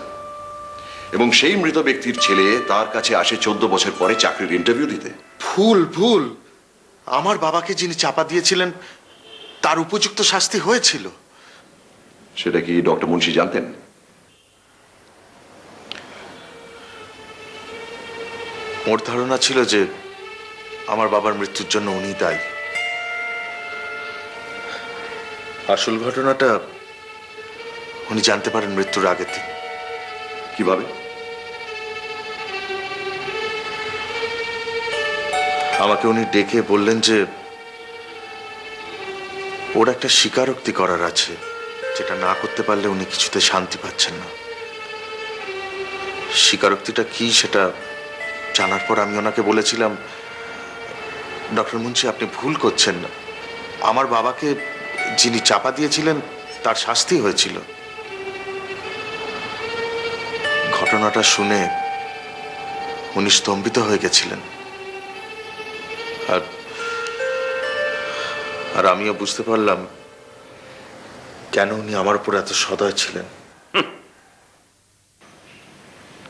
এবং সেই মৃত ব্যক্তির ছেলে তার কাছে আসে 14 বছর পরে চাকরির ইন্টারভিউ দিতে? ভুল ভুল। আমার বাবাকে যিনি চাপা দিয়েছিলেন তার উপযুক্ত শাস্তি হয়েছিল। সেটা কি ডক্টর মুন্সি জানতেন? ওর ধারণা ছিল যে আমার বাবার মৃত্যুর জন্য উনি দায়ী। আসল ঘটনাটা উনি জানতে পারেন মৃত্যুর আগের দিন। কিভাবে? আমাকে উনি ডেকে বললেন যে ওর একটা স্বীকারোক্তি করার আছে, যেটা না করতে পারলে উনি কিছুতে শান্তি পাচ্ছেন না। স্বীকারোক্তিটা কি সেটা জানার পর আমি ওনাকে বলেছিলাম, ডক্টর মুন্সি আপনি ভুল করছেন না, আমার বাবাকে যিনি চাপা দিয়েছিলেন তার শাস্তি হয়েছিল। ঘটনাটা শুনে উনি স্তম্ভিত হয়ে গেছিলেন, আর আমিও বুঝতে পারলাম কেন উনি আমার উপর এত সদয় ছিলেন।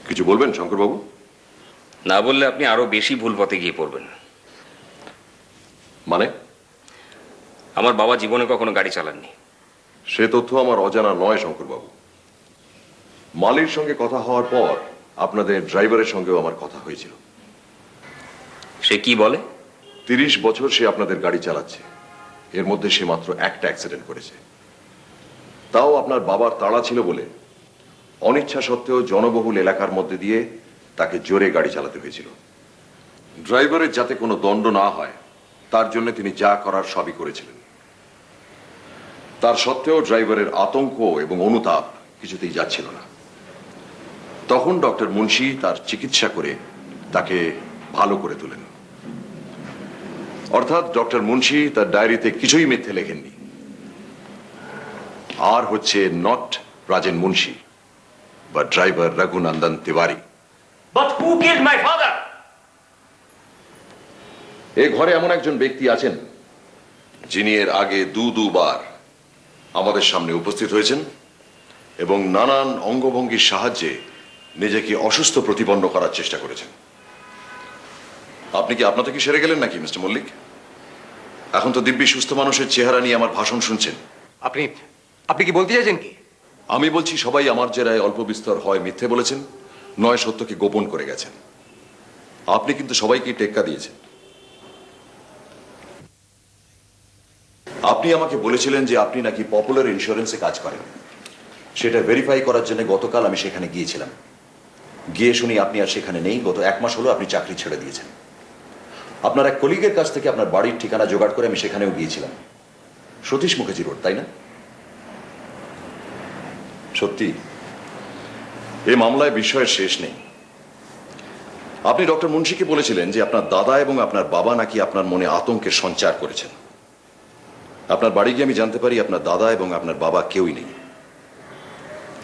কিছু বলবেন শঙ্করবাবু? না বললে আপনি আরো বেশি ভুল পথে গিয়ে পড়বেন। মানে? আমার বাবা জীবনে কখনো গাড়ি চালাননি। সে তথ্য আমার অজানা নয় শঙ্করবাবু। মালির সঙ্গে কথা হওয়ার পর আপনাদের ড্রাইভারের সঙ্গেও আমার কথা হয়েছিল। সে কি বলে? 30 বছর সে আপনাদের গাড়ি চালাচ্ছে, এর মধ্যে সে মাত্র একটা অ্যাক্সিডেন্ট করেছে। তাও আপনার বাবার তাড়া ছিল বলে অনিচ্ছা সত্ত্বেও জনবহুল এলাকার মধ্যে দিয়ে তাকে জোরে গাড়ি চালাতে হয়েছিল। ড্রাইভারের যাতে কোনো দণ্ড না হয় তার জন্য তিনি যা করার সবই করেছিলেন। তার সত্ত্বেও ড্রাইভারের আতঙ্ক এবং অনুতাপ কিছুতেই যাচ্ছিল না। তখন ডক্টর মুন্সি তার চিকিৎসা করে তাকে ভালো করে তোলেন। অর্থাৎ ডক্টর মুন্সি তার ডায়েরিতে কিছুই মিথ্যে লেখেননি। আর হচ্ছে নট রাজেন মুন্সি বা driver Raghunandan Tiwari. But who killed my father? এই ঘরে এমন একজন ব্যক্তি আছেন যিনি এর আগে দুবার আমাদের সামনে উপস্থিত হয়েছেন এবং নানান অঙ্গভঙ্গির সাহায্যে নিজেকে অসুস্থ প্রতিপন্ন করার চেষ্টা করেছেন। আপনি কি আপনা থেকে সেরে গেলেন নাকি মিস্টার মল্লিক? এখন তো দিব্যি সুস্থ মানুষের চেহারা নিয়ে আমার ভাষণ শুনছেন। আপনি কি বলতে চাইছেন কি? আমি বলছি সবাই আমার জেরায় অল্প বিস্তর হয় মিথ্যে বলেছেন, নয় সত্যকে গোপন করে গেছেন। আপনি কিন্তু সবাইকে টেক্কা দিয়েছেন। আপনি আমাকে বলেছিলেন যে আপনি নাকি পপুলার ইন্স্যুরেন্সে কাজ করেন। সেটা ভেরিফাই করার জন্য গতকাল আমি সেখানে গিয়েছিলাম। গিয়ে শুনি আপনি আর সেখানে নেই। গত 1 মাস হলো আপনি চাকরি ছেড়ে দিয়েছেন। আপনার এক কলিগের কাছ থেকে আপনার বাড়ির ঠিকানা জোগাড় করে আমি সেখানেও গিয়েছিলাম। সতীশ মুখার্জি রোড, তাই না? সত্যি এই মামলায় বিষয়ের শেষ নেই। আপনি ডক্টর মুন্সিকে বলেছিলেন যে আপনার দাদা এবং আপনার বাবা নাকি আপনার মনে আতঙ্কের সঞ্চার করেছেন। আপনার বাড়ি গিয়ে আমি জানতে পারি আপনার দাদা এবং আপনার বাবা কেউই নেই।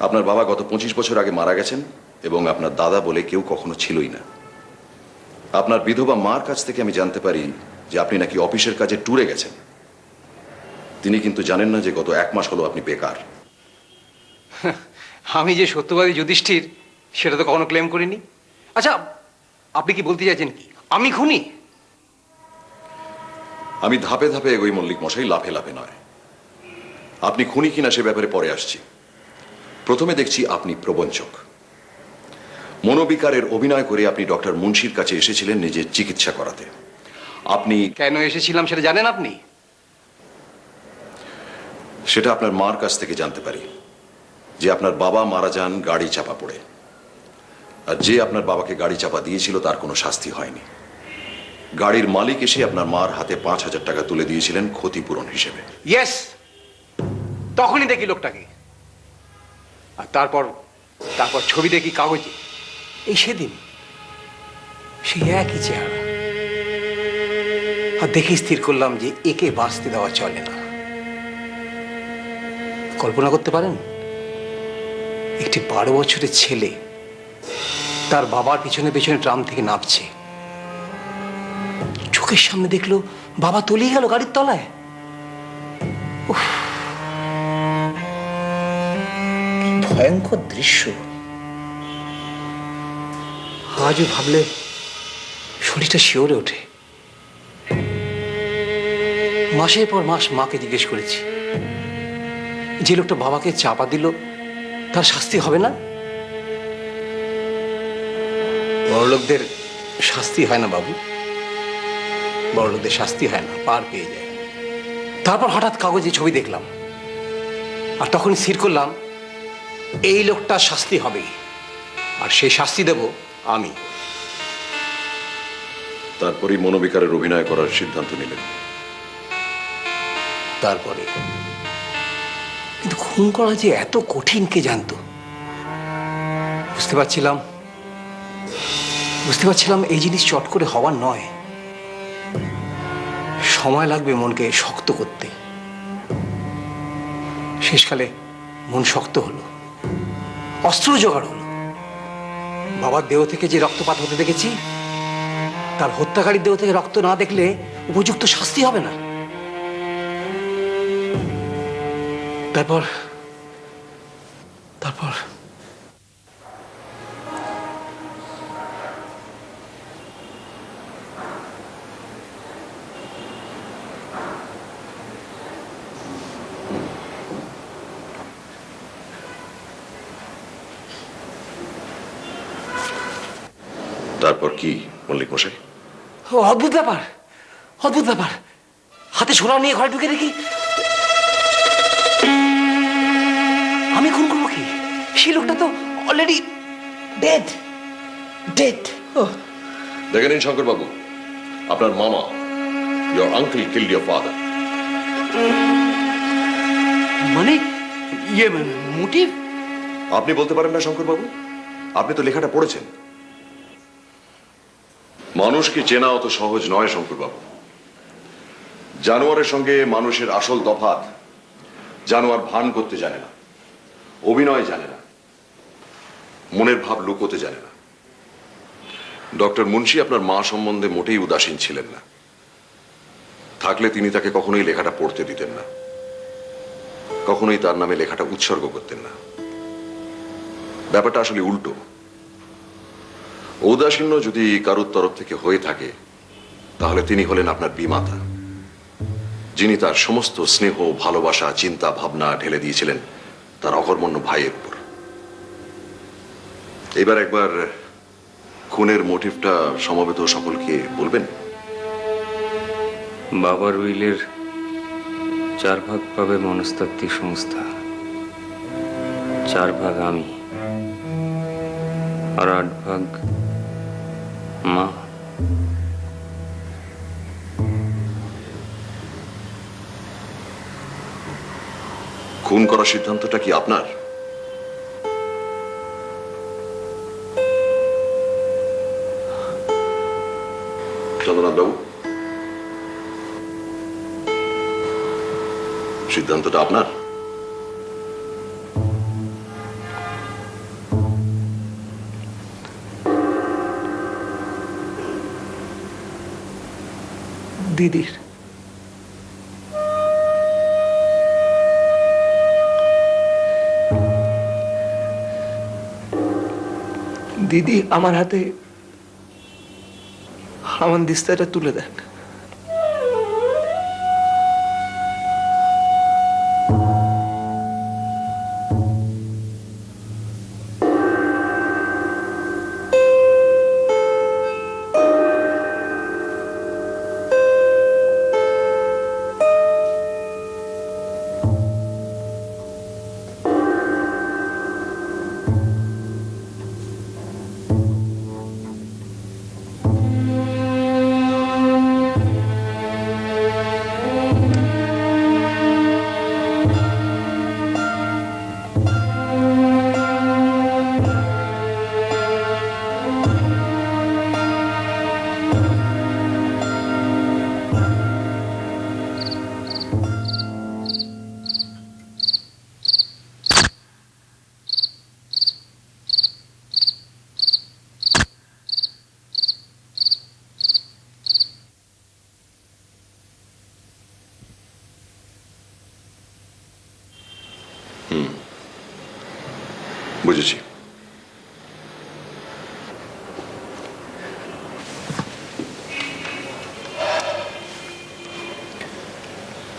আপনার বাবা গত 25 বছর আগে মারা গেছেন এবং আপনার দাদা বলে কেউ কখনো ছিলই না। আপনার বিধবা মার কাছ থেকে আমি জানতে পারি যে আপনি নাকি অফিসের কাজে ট্যুরে গেছেন। তিনি কিন্তু জানেন না যে গত 1 মাস হলো আপনি বেকার। আমি যে সত্যবাদী যুধিষ্ঠির সেটা তো কখনো ক্লেম করিনি। আচ্ছা, আপনি কি বলতে চাইছেন কি আমি খুনি? আমি ধাপে ধাপে এগোই মল্লিক মশাই, লাফে লাফে নয়। আপনি খুনি কিনা সে ব্যাপারে পরে আসছি। প্রথমে দেখছি আপনি প্রবঞ্চক। মনোবিকারের অভিনয় করে আপনি ডক্টর মুন্সির কাছে এসেছিলেন নিজের চিকিৎসা করাতে। আপনি কেন এসেছিলাম সেটা জানেন আপনি? সেটা আপনার মার কাছ থেকে জানতে পারি যে আপনার বাবা মারা যান গাড়ি চাপা পড়ে। আর যে আপনার বাবাকে গাড়ি চাপা দিয়েছিল তার কোনো শাস্তি হয়নি। গাড়ির মালিক এসে আপনার মার হাতে 5,000 টাকা তুলে দিয়েছিলেন ক্ষতিপূরণ হিসেবে। ইয়েস, তখনই দেখি লোকটাকে। আর তারপর ছবি দেখি কাগজে। এই সেদিন সেই একই চেহারা। আর দেখে স্থির করলাম যে একে বাঁচতে দেওয়া চলে না। কল্পনা করতে পারেন একটি 12 বছরের ছেলে তার বাবার পিছনে পিছনে ট্রাম থেকে নামছে, চোখের সামনে দেখলো বাবা তলিয়ে গেল গাড়ির তলায়। ভয়ঙ্কর দৃশ্য। আজও ভাবলে শরীরটা শিওরে ওঠে। মাসের পর মাস মাকে জিজ্ঞেস করেছি, যে লোকটা বাবাকে চাপা দিল তার শাস্তি হবে না? বড়লোকদের শাস্তি হয় না বাবু, বড়লোকদের শাস্তি হয় না, পার পেয়ে যায়। তারপর হঠাৎ কাগজে ছবি দেখলাম আর তখনই স্থির করলাম এই লোকটার শাস্তি হবে, আর সেই শাস্তি দেব আমি। তারপরই মনোবিকারের অভিনয় করার সিদ্ধান্ত নিলেন। তারপরে কিন্তু খুন করা যে এত কঠিন কে জানতো? বুঝতে পারছিলাম এই জিনিস চট করে হওয়ার নয়। সময় লাগবে মনকে শক্ত করতে। শেষকালে মন শক্ত হলো, অস্ত্র জোগাড় হলো। বাবার দেহ থেকে যে রক্তপাত হতে দেখেছি, তার হত্যাকারীর দেহ থেকে রক্ত না দেখলে উপযুক্ত শাস্তি হবে না। তারপর তারপর কি মল্লিক মশাই? অদ্ভুত ব্যাপার, অদ্ভুত ব্যাপার। হাতে ছোলা নিয়ে ঘরে ঢুকে রেখি আমি খুন করবো কি? সেই লোকটা তো অলরেডি ডেড, ডেড। দেখে নিন শঙ্কর বাবু, আপনার মামা, your uncle killed your father. মানে ইয়ে মোটিভ? আপনি বলতে পারেন না শঙ্কর বাবু? আপনি তো লেখাটা পড়েছেন। মানুষকে চেনা অত সহজ নয় শঙ্কর বাবু। জানোয়ারের সঙ্গে মানুষের আসল তফাৎ, জানোয়ার ভান করতে জানে না, অভিনয় জানে না, মনের ভাব লুকোতে জানে না। ডক্টর মুন্সি আপনার মা সম্বন্ধে মোটেই উদাসীন ছিলেন না। থাকলে তিনি তাকে কখনোই লেখাটা পড়তে দিতেন না, কখনোই তার নামে লেখাটা উৎসর্গ করতেন না। ব্যাপারটা আসলে উল্টো। ঔদাসীন্য যদি কারোর তরফ থেকে হয়ে থাকে, তাহলে তিনি হলেন আপনার বিমাতা, যিনি তার সমস্ত স্নেহ, ভালোবাসা, চিন্তা ভাবনা ঢেলে দিয়েছিলেন তার অকর্মণ্য ভাইয়ের উপর। এবার একবার খুনের মোটিভটা সমবেত সকলকে বলবেন। বাবার উইলের 4 ভাগ পাবে মনস্তাত্ত্বিক সংস্থা, 4 ভাগ আমি, আর 8 ভাগ মা। খুন করার সিদ্ধান্তটা কি আপনার? চন্দ্রনাথ বাবু, সিদ্ধান্তটা আপনার? দিদির। দিদি আমার হাতে হামানদিস্তাটা তুলে দেন। বুঝেছি।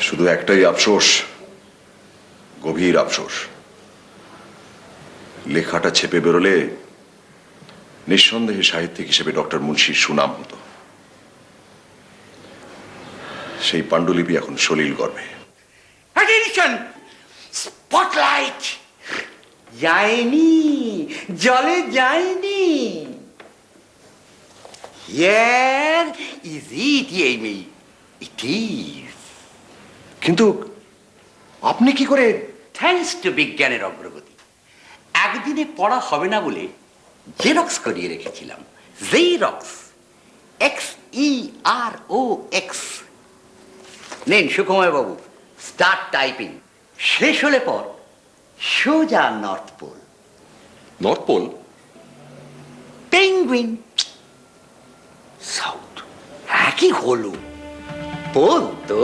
শুধু একটাই আফসোস, গভীর আফসোস, লেখাটা ছেপে বেরোলে নিঃসন্দেহে সাহিত্যিক হিসেবে ডক্টর মুন্সির সুনাম হতো। সেই পাণ্ডুলিপি এখন সলিল গর্ভে। স্পটলাইট যায়নি, জলে যায়নি। Here is it, Amy. It is. কিন্তু আপনি কি করে? থ্যাঙ্কস টু বিজ্ঞানের অগ্রগতি। একদিনে পড়া হবে না বলে জেরক্স করিয়ে রেখেছিলাম। Xerox, XEROX। নিন সুকুমার বাবু, স্টার্ট টাইপিং। শেষ হলে পর সোজা north pole. North pole? Penguin. South. একই হলো, পোল তো।